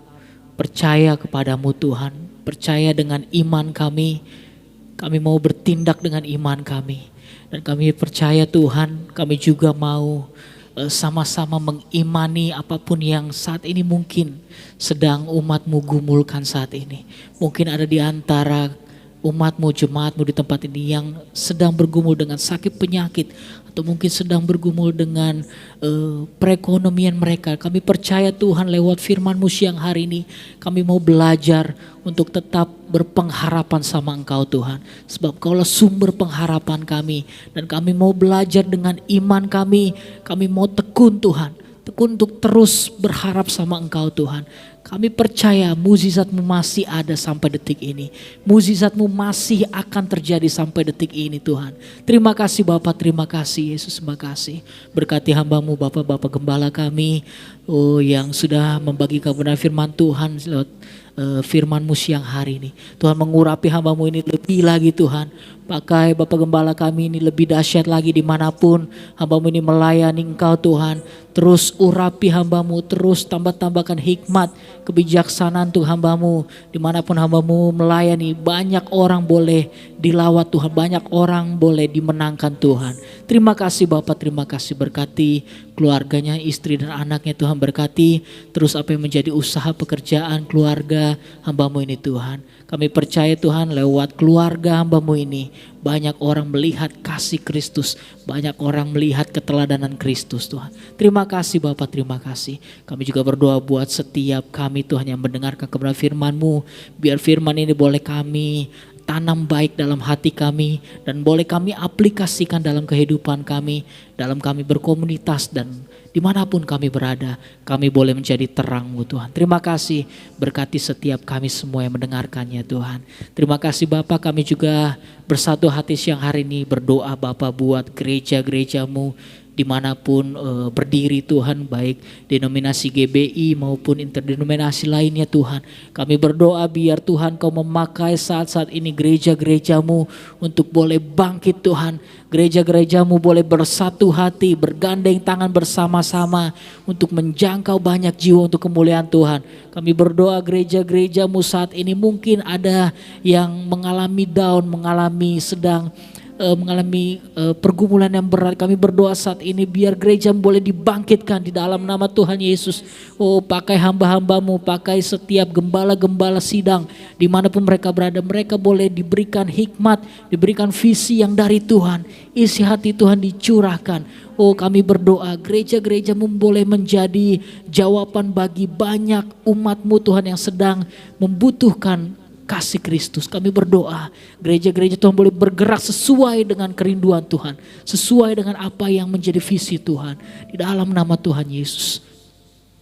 percaya kepadamu Tuhan. Percaya dengan iman kami. Kami mau bertindak dengan iman kami. Dan kami percaya Tuhan, kami juga mau sama-sama mengimani apapun yang saat ini mungkin sedang umat-Mu gumulkan saat ini. Mungkin ada di antara umatmu, jemaatmu di tempat ini yang sedang bergumul dengan sakit penyakit, atau mungkin sedang bergumul dengan perekonomian mereka. Kami percaya Tuhan, lewat firman-Mu siang hari ini, kami mau belajar untuk tetap berpengharapan sama Engkau Tuhan. Sebab Engkaulah sumber pengharapan kami. Dan kami mau belajar dengan iman kami mau tekun Tuhan. Tekun untuk terus berharap sama Engkau Tuhan. Kami percaya mukjizat-Mu masih ada sampai detik ini. Mukjizat-Mu masih akan terjadi sampai detik ini Tuhan. Terima kasih Bapa, terima kasih Yesus, terima kasih. Berkati hamba-Mu Bapak-Bapak Gembala kami, yang sudah membagi kebenaran firman Tuhan lewat firman-Mu siang hari ini. Tuhan, mengurapi hamba-Mu ini lebih lagi Tuhan. Pakai Bapak Gembala kami ini lebih dahsyat lagi dimanapun hamba-Mu ini melayani Engkau Tuhan. Terus urapi hamba-Mu, terus tambah-tambahkan hikmat, kebijaksanaan untuk hamba-Mu. Dimanapun hamba-Mu melayani, banyak orang boleh dilawat Tuhan, banyak orang boleh dimenangkan Tuhan. Terima kasih Bapak, terima kasih. Berkati keluarganya, istri dan anaknya Tuhan, berkati terus apa yang menjadi usaha pekerjaan keluarga hamba-Mu ini Tuhan. Kami percaya Tuhan, lewat keluarga hamba-Mu ini banyak orang melihat kasih Kristus, banyak orang melihat keteladanan Kristus Tuhan. Terima kasih Bapak, terima kasih. Kami juga berdoa buat setiap kami Tuhan yang mendengarkan kebenaran firman-Mu. Biar firman ini boleh kami tanam baik dalam hati kami, dan boleh kami aplikasikan dalam kehidupan kami, dalam kami berkomunitas, dan dimanapun kami berada, kami boleh menjadi terang-Mu Tuhan. Terima kasih, berkati setiap kami semua yang mendengarkannya Tuhan. Terima kasih Bapak, kami juga bersatu hati siang hari ini berdoa Bapak buat gereja-gereja-Mu dimanapun berdiri Tuhan, baik denominasi GBI maupun interdenominasi lainnya Tuhan. Kami berdoa biar Tuhan Kau memakai saat-saat ini gereja-gereja-Mu untuk boleh bangkit Tuhan. Gereja-gereja-Mu boleh bersatu hati, bergandeng tangan bersama-sama untuk menjangkau banyak jiwa untuk kemuliaan Tuhan. Kami berdoa gereja-gereja-Mu saat ini mungkin ada yang mengalami down, mengalami pergumulan yang berat. Kami berdoa saat ini biar gereja boleh dibangkitkan di dalam nama Tuhan Yesus. Pakai hamba-hamba-Mu, pakai setiap gembala-gembala sidang dimanapun mereka berada, mereka boleh diberikan hikmat, diberikan visi yang dari Tuhan, isi hati Tuhan dicurahkan. Kami berdoa gereja-gereja-Mu boleh menjadi jawaban bagi banyak umat-Mu Tuhan yang sedang membutuhkan kasih Kristus. Kami berdoa gereja-gereja Tuhan boleh bergerak sesuai dengan kerinduan Tuhan, sesuai dengan apa yang menjadi visi Tuhan, di dalam nama Tuhan Yesus.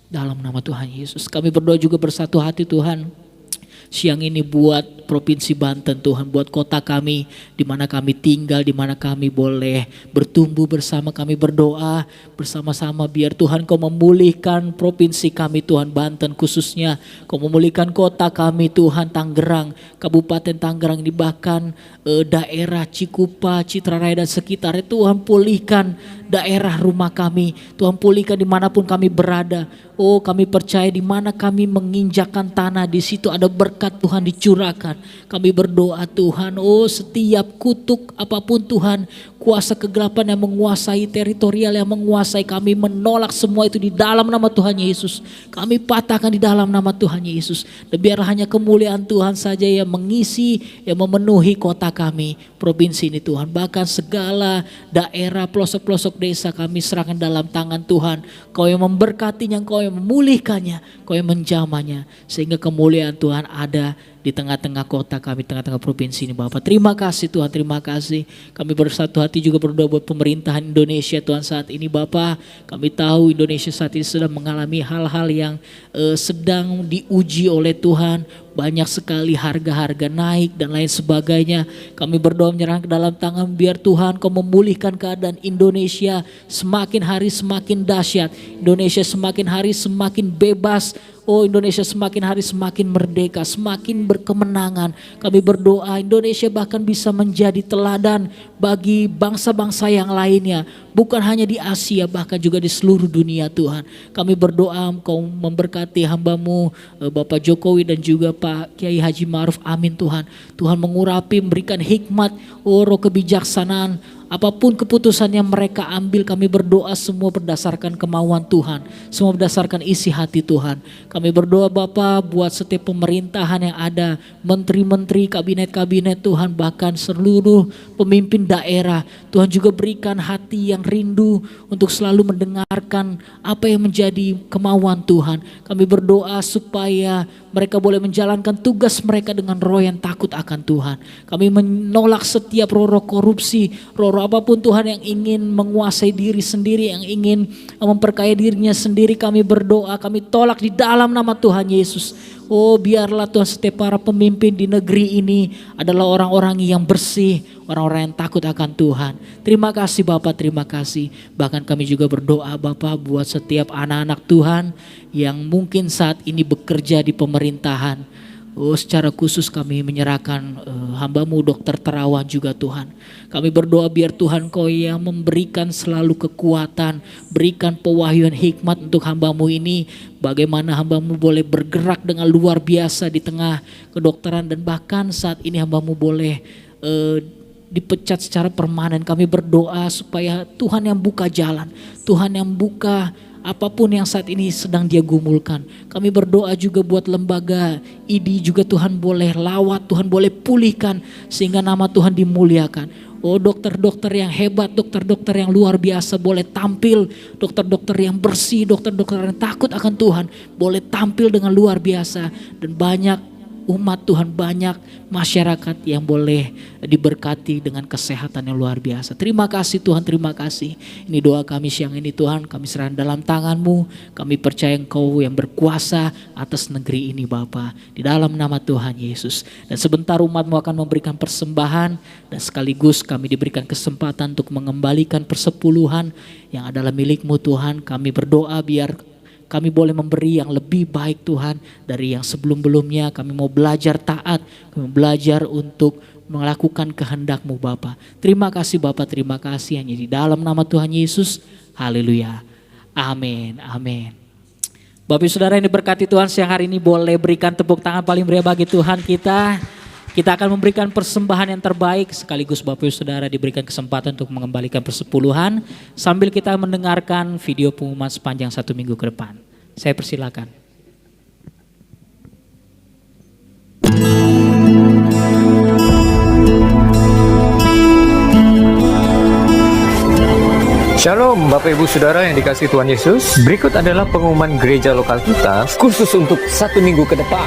Dalam nama Tuhan Yesus kami berdoa juga bersatu hati Tuhan siang ini buat Provinsi Banten Tuhan, buat kota kami di mana kami tinggal, di mana kami boleh bertumbuh bersama. Kami berdoa bersama-sama biar Tuhan Kau memulihkan provinsi kami Tuhan, Banten khususnya. Kau memulihkan kota kami Tuhan, Tangerang, Kabupaten Tangerang ini, bahkan daerah Cikupa, Citraraya dan sekitarnya. Tuhan pulihkan daerah rumah kami, Tuhan pulihkan dimanapun kami berada. Kami percaya di mana kami menginjakkan tanah, di situ ada berkat Tuhan dicurahkan. Kami berdoa Tuhan, setiap kutuk apapun Tuhan, kuasa kegelapan yang menguasai teritorial, yang menguasai kami, menolak semua itu di dalam nama Tuhan Yesus. Kami patahkan di dalam nama Tuhan Yesus. Dan biarlah hanya kemuliaan Tuhan saja yang mengisi, yang memenuhi kota kami, provinsi ini Tuhan. Bahkan segala daerah, pelosok-pelosok desa kami serahkan dalam tangan Tuhan. Kau yang memberkatinya, Kau yang memulihkannya, Kau yang menjamahnya, sehingga kemuliaan Tuhan ada di tengah-tengah kota kami, tengah-tengah provinsi ini Bapak. Terima kasih Tuhan, terima kasih. Kami bersatu hati juga berdoa buat pemerintahan Indonesia Tuhan saat ini Bapak. Kami tahu Indonesia saat ini sedang mengalami hal-hal yang sedang diuji oleh Tuhan. Banyak sekali harga-harga naik dan lain sebagainya. Kami berdoa menyerahkan ke dalam tangan biar Tuhan Kau memulihkan keadaan Indonesia semakin hari semakin dahsyat. Indonesia semakin hari semakin bebas. Indonesia semakin hari semakin merdeka, semakin berkemenangan. Kami berdoa Indonesia bahkan bisa menjadi teladan bagi bangsa-bangsa yang lainnya. Bukan hanya di Asia, bahkan juga di seluruh dunia Tuhan. Kami berdoa Kau memberkati hamba-Mu Bapak Jokowi dan juga Pak Kiai Haji Ma'ruf. Amin Tuhan. Tuhan mengurapi, memberikan hikmat, roh kebijaksanaan, Apapun keputusan yang mereka ambil, kami berdoa semua berdasarkan kemauan Tuhan, semua berdasarkan isi hati Tuhan. Kami berdoa Bapa buat setiap pemerintahan yang ada, menteri-menteri, kabinet-kabinet Tuhan, bahkan seluruh pemimpin daerah. Tuhan juga berikan hati yang rindu untuk selalu mendengarkan apa yang menjadi kemauan Tuhan. Kami berdoa supaya mereka boleh menjalankan tugas mereka dengan roh yang takut akan Tuhan. Kami menolak setiap roh-roh korupsi, roh-roh apapun Tuhan yang ingin menguasai diri sendiri, yang ingin memperkaya dirinya sendiri. Kami berdoa, kami tolak di dalam nama Tuhan Yesus. Oh biarlah Tuhan setiap para pemimpin di negeri ini adalah orang-orang yang bersih, orang-orang yang takut akan Tuhan. Terima kasih Bapak, terima kasih. Bahkan kami juga berdoa Bapak buat setiap anak-anak Tuhan yang mungkin saat ini bekerja di pemerintahan. Oh secara khusus kami menyerahkan hamba-Mu Dr. Terawan juga Tuhan. Kami berdoa biar Tuhan Kau yang memberikan selalu kekuatan, berikan pewahyuan hikmat untuk hamba-Mu ini. Bagaimana hamba-Mu boleh bergerak dengan luar biasa di tengah kedokteran, dan bahkan saat ini hamba-Mu boleh dipecat secara permanen. Kami berdoa supaya Tuhan yang buka jalan, Tuhan yang buka apapun yang saat ini sedang Dia gumulkan. Kami berdoa juga buat lembaga ID juga Tuhan boleh lawat, Tuhan boleh pulihkan sehingga nama Tuhan dimuliakan. Oh dokter-dokter yang hebat, dokter-dokter yang luar biasa boleh tampil, dokter-dokter yang bersih, dokter-dokter yang takut akan Tuhan boleh tampil dengan luar biasa, dan banyak umat Tuhan, banyak masyarakat yang boleh diberkati dengan kesehatan yang luar biasa. Terima kasih Tuhan, terima kasih. Ini doa kami siang ini Tuhan, kami serahkan dalam tangan-Mu. Kami percaya Engkau yang berkuasa atas negeri ini Bapa, di dalam nama Tuhan Yesus. Dan sebentar umat-Mu akan memberikan persembahan, dan sekaligus kami diberikan kesempatan untuk mengembalikan persepuluhan yang adalah milik-Mu Tuhan. Kami berdoa biar kami boleh memberi yang lebih baik Tuhan dari yang sebelum-belumnya. Kami mau belajar taat, kami mau belajar untuk melakukan kehendak-Mu Bapa. Terima kasih Bapa, terima kasih, hanya di dalam nama Tuhan Yesus. Haleluya. Amin, amin. Bapak Ibu Saudara yang diberkati Tuhan, siang hari ini boleh berikan tepuk tangan paling meriah bagi Tuhan kita. Kita akan memberikan persembahan yang terbaik, sekaligus Bapak Ibu Saudara diberikan kesempatan untuk mengembalikan persepuluhan sambil kita mendengarkan video pengumuman sepanjang 1 minggu ke depan. Saya persilakan. Shalom Bapak Ibu Saudara yang dikasihi Tuhan Yesus. Berikut adalah pengumuman gereja lokal kita khusus untuk 1 minggu ke depan.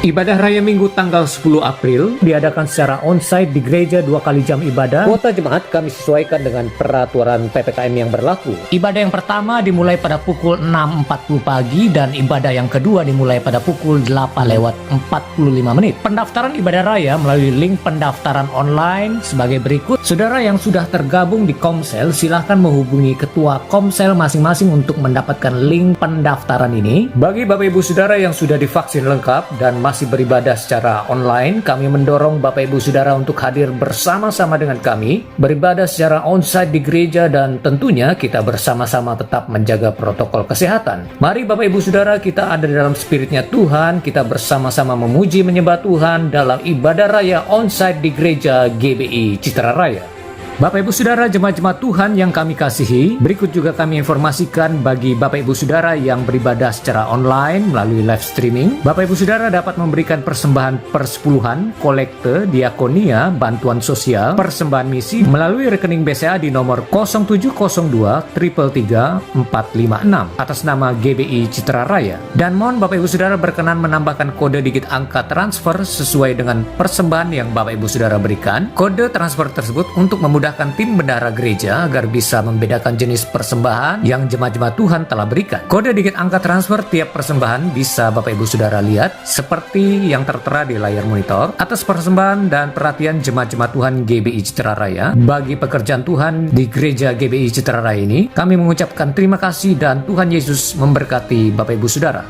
Ibadah Raya Minggu tanggal 10 April diadakan secara onsite di gereja 2 kali jam ibadah. Kuota jemaat kami sesuaikan dengan peraturan PPKM yang berlaku. Ibadah yang pertama dimulai pada pukul 6.40 pagi dan ibadah yang kedua dimulai pada pukul 8:45. Pendaftaran ibadah raya melalui link pendaftaran online sebagai berikut. Saudara yang sudah tergabung di Komsel, silahkan menghubungi ketua Komsel masing-masing untuk mendapatkan link pendaftaran ini. Bagi Bapak Ibu Saudara yang sudah divaksin lengkap dan masih beribadah secara online, kami mendorong Bapak Ibu Saudara untuk hadir bersama-sama dengan kami, beribadah secara onsite di gereja, dan tentunya kita bersama-sama tetap menjaga protokol kesehatan. Mari Bapak Ibu Saudara, kita ada dalam spiritnya Tuhan, kita bersama-sama memuji menyembah Tuhan dalam ibadah raya onsite di gereja GBI Citra Raya. Bapak Ibu Saudara jemaat-jemaat Tuhan yang kami kasihi, berikut juga kami informasikan bagi Bapak Ibu Saudara yang beribadah secara online melalui live streaming. Bapak Ibu Saudara dapat memberikan persembahan persepuluhan, kolekte, diakonia, bantuan sosial, persembahan misi melalui rekening BCA di nomor 0702 333 456 atas nama GBI Citra Raya. Dan mohon Bapak Ibu Saudara berkenan menambahkan kode digit angka transfer sesuai dengan persembahan yang Bapak Ibu Saudara berikan. Kode transfer tersebut untuk memudahkan tim bendahara gereja agar bisa membedakan jenis persembahan yang jemaat-jemaat Tuhan telah berikan. Kode digit angka transfer tiap persembahan bisa Bapak Ibu Saudara lihat seperti yang tertera di layar monitor. Atas persembahan dan perhatian jemaat-jemaat Tuhan GBI Citra Raya bagi pekerjaan Tuhan di gereja GBI Citra Raya ini, kami mengucapkan terima kasih dan Tuhan Yesus memberkati Bapak Ibu Saudara.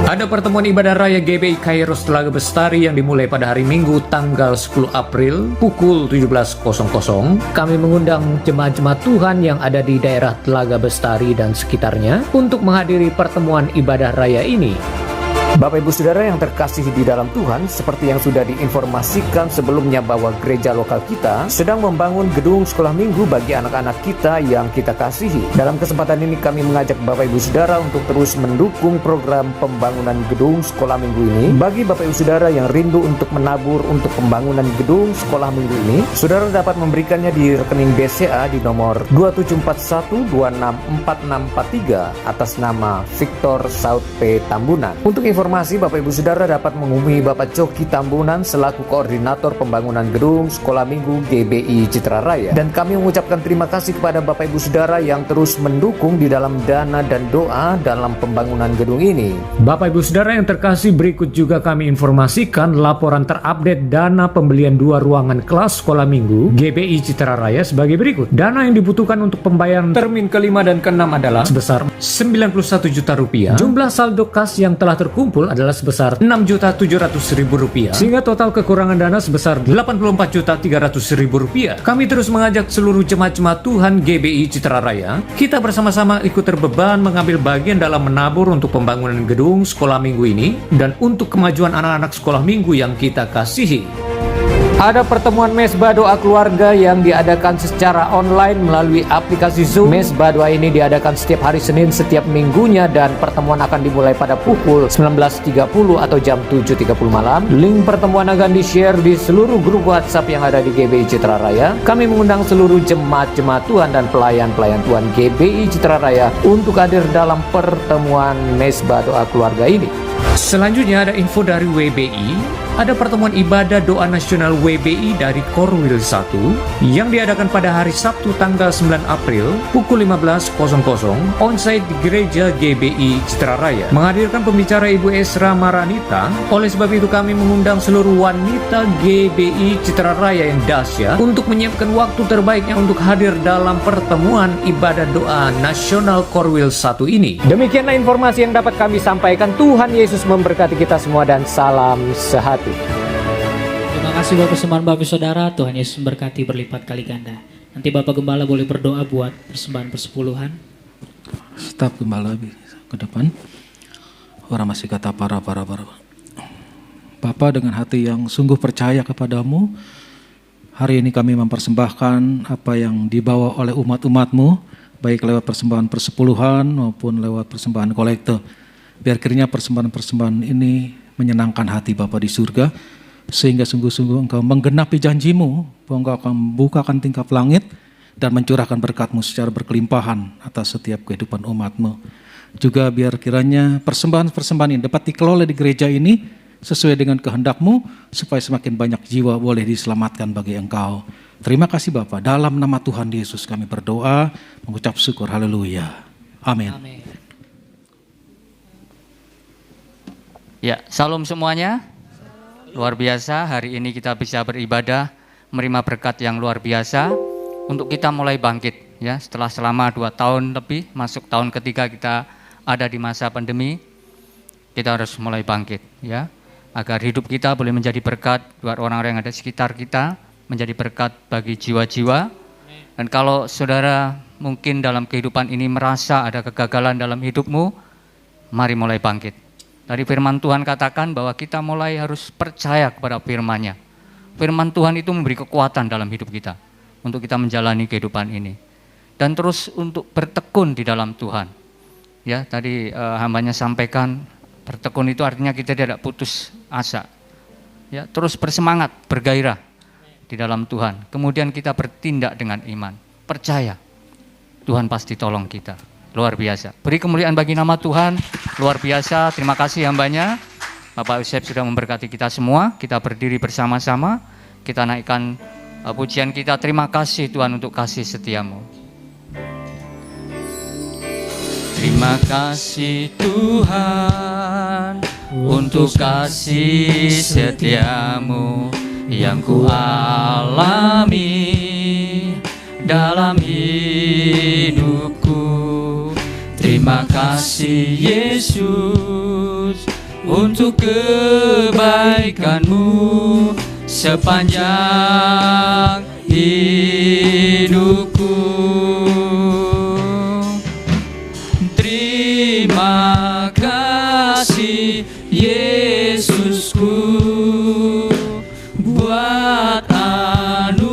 Ada pertemuan ibadah raya GBI Kairos Telaga Bestari yang dimulai pada hari Minggu tanggal 10 April pukul 17.00. Kami mengundang jemaat-jemaat Tuhan yang ada di daerah Telaga Bestari dan sekitarnya untuk menghadiri pertemuan ibadah raya ini. Bapak Ibu Saudara yang terkasih di dalam Tuhan, seperti yang sudah diinformasikan sebelumnya bahwa gereja lokal kita sedang membangun gedung sekolah minggu bagi anak-anak kita yang kita kasihi. Dalam kesempatan ini kami mengajak Bapak Ibu Saudara untuk terus mendukung program pembangunan gedung sekolah minggu ini. Bagi Bapak Ibu Saudara yang rindu untuk menabur untuk pembangunan gedung sekolah minggu ini, Saudara dapat memberikannya di rekening BCA di nomor 2741264643 atas nama Victor Saud P. Tambunan. Untuk informasi, Bapak Ibu Saudara dapat menghubungi Bapak Coki Tambunan selaku Koordinator Pembangunan Gedung Sekolah Minggu GBI Citra Raya. Dan kami mengucapkan terima kasih kepada Bapak Ibu Saudara yang terus mendukung di dalam dana dan doa dalam pembangunan gedung ini. Bapak Ibu Saudara yang terkasih, berikut juga kami informasikan laporan terupdate dana pembelian 2 ruangan kelas Sekolah Minggu GBI Citra Raya sebagai berikut. Dana yang dibutuhkan untuk pembayaran termin ke-5 dan ke-6 adalah sebesar Rp91 juta. Jumlah saldo kas yang telah terkumpul adalah sebesar Rp6.700.000, sehingga total kekurangan dana sebesar Rp84.300.000. Kami terus mengajak seluruh jemaat-jemaat Tuhan GBI Citra Raya, kita bersama-sama ikut terbeban mengambil bagian dalam menabur untuk pembangunan gedung sekolah minggu ini dan untuk kemajuan anak-anak sekolah minggu yang kita kasihi. Ada pertemuan Mesbah Doa Keluarga yang diadakan secara online melalui aplikasi Zoom. Mesbah Doa ini diadakan setiap hari Senin setiap minggunya dan pertemuan akan dimulai pada pukul 19.30 atau jam 7.30 malam. Link pertemuan akan di-share di seluruh grup WhatsApp yang ada di GBI Citra Raya. Kami mengundang seluruh jemaat-jemaat Tuhan dan pelayan-pelayan Tuhan GBI Citra Raya untuk hadir dalam pertemuan Mesbah Doa Keluarga ini. Selanjutnya ada info dari WBI. Ada pertemuan ibadah doa nasional WBI dari Korwil 1 yang diadakan pada hari Sabtu tanggal 9 April pukul 15.00 onsite di Gereja GBI Citra Raya. Menghadirkan pembicara Ibu Esra Maranita. Oleh sebab itu kami mengundang seluruh wanita GBI Citra Raya yang dahsyat untuk menyiapkan waktu terbaiknya untuk hadir dalam pertemuan ibadah doa nasional Korwil 1 ini. Demikianlah informasi yang dapat kami sampaikan. Tuhan Yesus memberkati kita semua dan salam sehati. Terima kasih Bapak persembahan Bapak Saudara. Tuhan Yesus memberkati berlipat kali ganda. Nanti Bapak Gembala boleh berdoa buat persembahan persepuluhan. Staf Gembala ke depan. Orang masih kata para. Bapa, dengan hati yang sungguh percaya kepadamu, hari ini kami mempersembahkan apa yang dibawa oleh umat-umatmu, baik lewat persembahan persepuluhan maupun lewat persembahan kolekte. Biar kiranya persembahan-persembahan ini menyenangkan hati Bapa di surga, sehingga sungguh-sungguh Engkau menggenapi janjimu bahwa Engkau akan membukakan tingkap langit dan mencurahkan berkat-Mu secara berkelimpahan atas setiap kehidupan umat-Mu. Juga biar kiranya persembahan-persembahan ini dapat dikelola di gereja ini sesuai dengan kehendak-Mu, supaya semakin banyak jiwa boleh diselamatkan bagi Engkau. Terima kasih Bapa, dalam nama Tuhan Yesus kami berdoa, mengucap syukur, haleluya, amin. Ya, salam semuanya. Luar biasa, hari ini kita bisa beribadah, menerima berkat yang luar biasa untuk kita mulai bangkit. Ya, setelah selama 2 tahun lebih, masuk tahun ketiga kita ada di masa pandemi, kita harus mulai bangkit. Ya, agar hidup kita boleh menjadi berkat buat orang-orang yang ada di sekitar kita, menjadi berkat bagi jiwa-jiwa. Dan kalau saudara mungkin dalam kehidupan ini merasa ada kegagalan dalam hidupmu, mari mulai bangkit. Dari firman Tuhan katakan bahwa kita mulai harus percaya kepada firman-Nya. Firman Tuhan itu memberi kekuatan dalam hidup kita untuk kita menjalani kehidupan ini. Dan terus untuk bertekun di dalam Tuhan. Ya, tadi hambanya sampaikan, bertekun itu artinya kita tidak putus asa. Ya, terus bersemangat, bergairah di dalam Tuhan. Kemudian kita bertindak dengan iman. Percaya, Tuhan pasti tolong kita. Luar biasa. Beri kemuliaan bagi nama Tuhan. Luar biasa. Terima kasih hambanya. Bapak Yosef sudah memberkati kita semua. Kita berdiri bersama-sama. Kita naikkan pujian kita. Terima kasih Tuhan untuk kasih setiamu. Terima kasih Tuhan untuk kasih setiamu yang ku alami dalam hidupku. Terima kasih Yesus untuk kebaikan-Mu sepanjang hidupku. Terima kasih kasih Yesusku, buat anugerah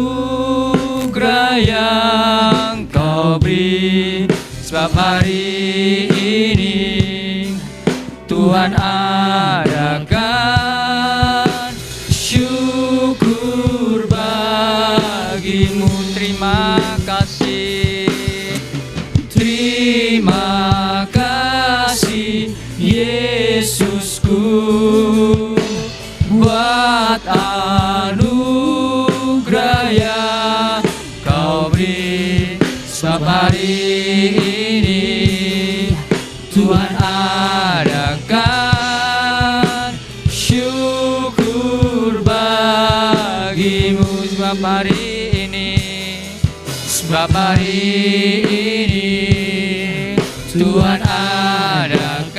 yang Kau beri. Sebab hari ini Tuhan adakan syukur bagimu. Terima kasih, terima kasih Yesusku, buat anugerah yang Kau beri. Sebab hari ini Tuhan adakan syukur bagimu. Sebab hari ini Tuhan adakan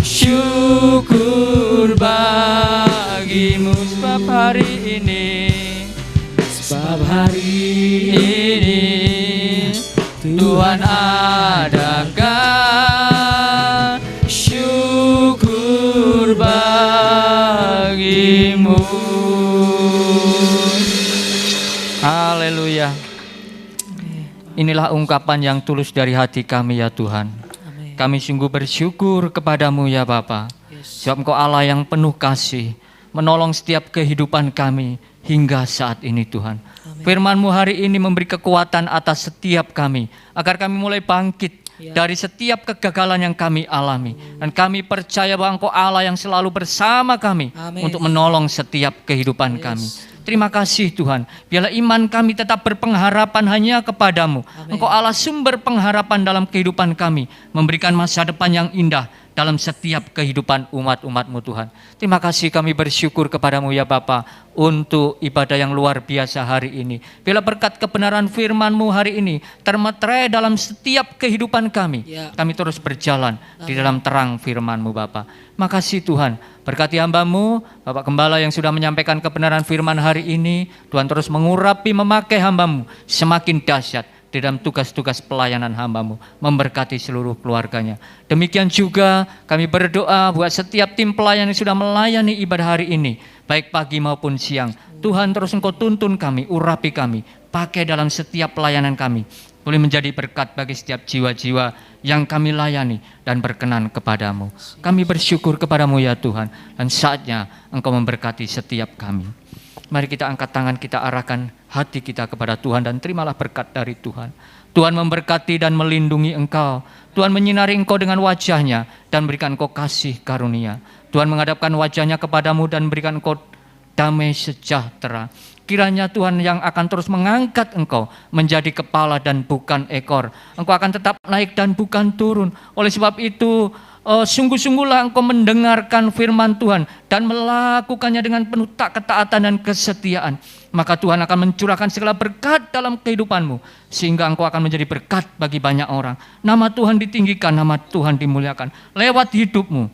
syukur bagimu. Sebab hari ini Tuhan adakan syukur bagimu. Haleluya. Inilah ungkapan yang tulus dari hati kami ya Tuhan. Kami sungguh bersyukur kepadamu ya Bapa. Sebab Engkau Allah yang penuh kasih, menolong setiap kehidupan kami hingga saat ini Tuhan. Firman-Mu hari ini memberi kekuatan atas setiap kami, agar kami mulai bangkit dari setiap kegagalan yang kami alami. Dan kami percaya bahwa Engkau Allah yang selalu bersama kami untuk menolong setiap kehidupan kami. Terima kasih Tuhan, biarlah iman kami tetap berpengharapan hanya kepadamu. Engkau Allah sumber pengharapan dalam kehidupan kami, memberikan masa depan yang indah dalam setiap kehidupan umat-umat-Mu Tuhan. Terima kasih, kami bersyukur kepadamu ya Bapa untuk ibadah yang luar biasa hari ini. Biarlah berkat kebenaran firman-Mu hari ini termeterai dalam setiap kehidupan kami. Kami terus berjalan di dalam terang firman-Mu Bapa. Makasih Tuhan, berkati hamba-Mu, Bapak Gembala yang sudah menyampaikan kebenaran firman hari ini. Tuhan terus mengurapi, memakai hamba-Mu semakin dahsyat di dalam tugas-tugas pelayanan hamba-Mu, memberkati seluruh keluarganya. Demikian juga kami berdoa buat setiap tim pelayan yang sudah melayani ibadah hari ini, baik pagi maupun siang. Tuhan terus Engkau tuntun kami, urapi kami, pakai dalam setiap pelayanan kami. Boleh menjadi berkat bagi setiap jiwa-jiwa yang kami layani dan berkenan kepadamu. Kami bersyukur kepadamu ya Tuhan, dan saatnya Engkau memberkati setiap kami. Mari kita angkat tangan, kita arahkan hati kita kepada Tuhan dan terimalah berkat dari Tuhan. Tuhan memberkati dan melindungi engkau. Tuhan menyinari engkau dengan wajahnya dan berikan engkau kasih karunia. Tuhan menghadapkan wajahnya kepadamu dan berikan engkau damai sejahtera. Kiranya Tuhan yang akan terus mengangkat engkau menjadi kepala dan bukan ekor. Engkau akan tetap naik dan bukan turun. Oleh sebab itu, sungguh-sungguhlah engkau mendengarkan firman Tuhan dan melakukannya dengan penuh ketaatan dan kesetiaan. Maka Tuhan akan mencurahkan segala berkat dalam kehidupanmu, sehingga engkau akan menjadi berkat bagi banyak orang. Nama Tuhan ditinggikan, nama Tuhan dimuliakan. Lewat hidupmu,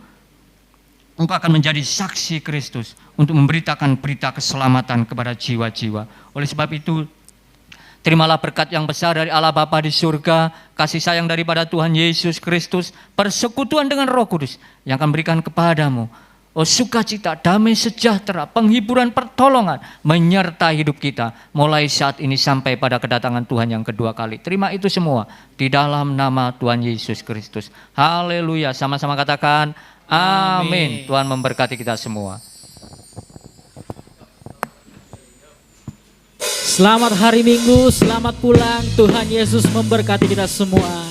engkau akan menjadi saksi Kristus untuk memberitakan berita keselamatan kepada jiwa-jiwa. Oleh sebab itu, terimalah berkat yang besar dari Allah Bapa di surga, kasih sayang daripada Tuhan Yesus Kristus, persekutuan dengan Roh Kudus yang akan berikan kepadamu sukacita, damai sejahtera, penghiburan, pertolongan menyertai hidup kita mulai saat ini sampai pada kedatangan Tuhan yang kedua kali. Terima itu semua di dalam nama Tuhan Yesus Kristus. Haleluya, sama-sama katakan amin. Tuhan memberkati kita semua. Selamat hari Minggu, selamat pulang. Tuhan Yesus memberkati kita semua.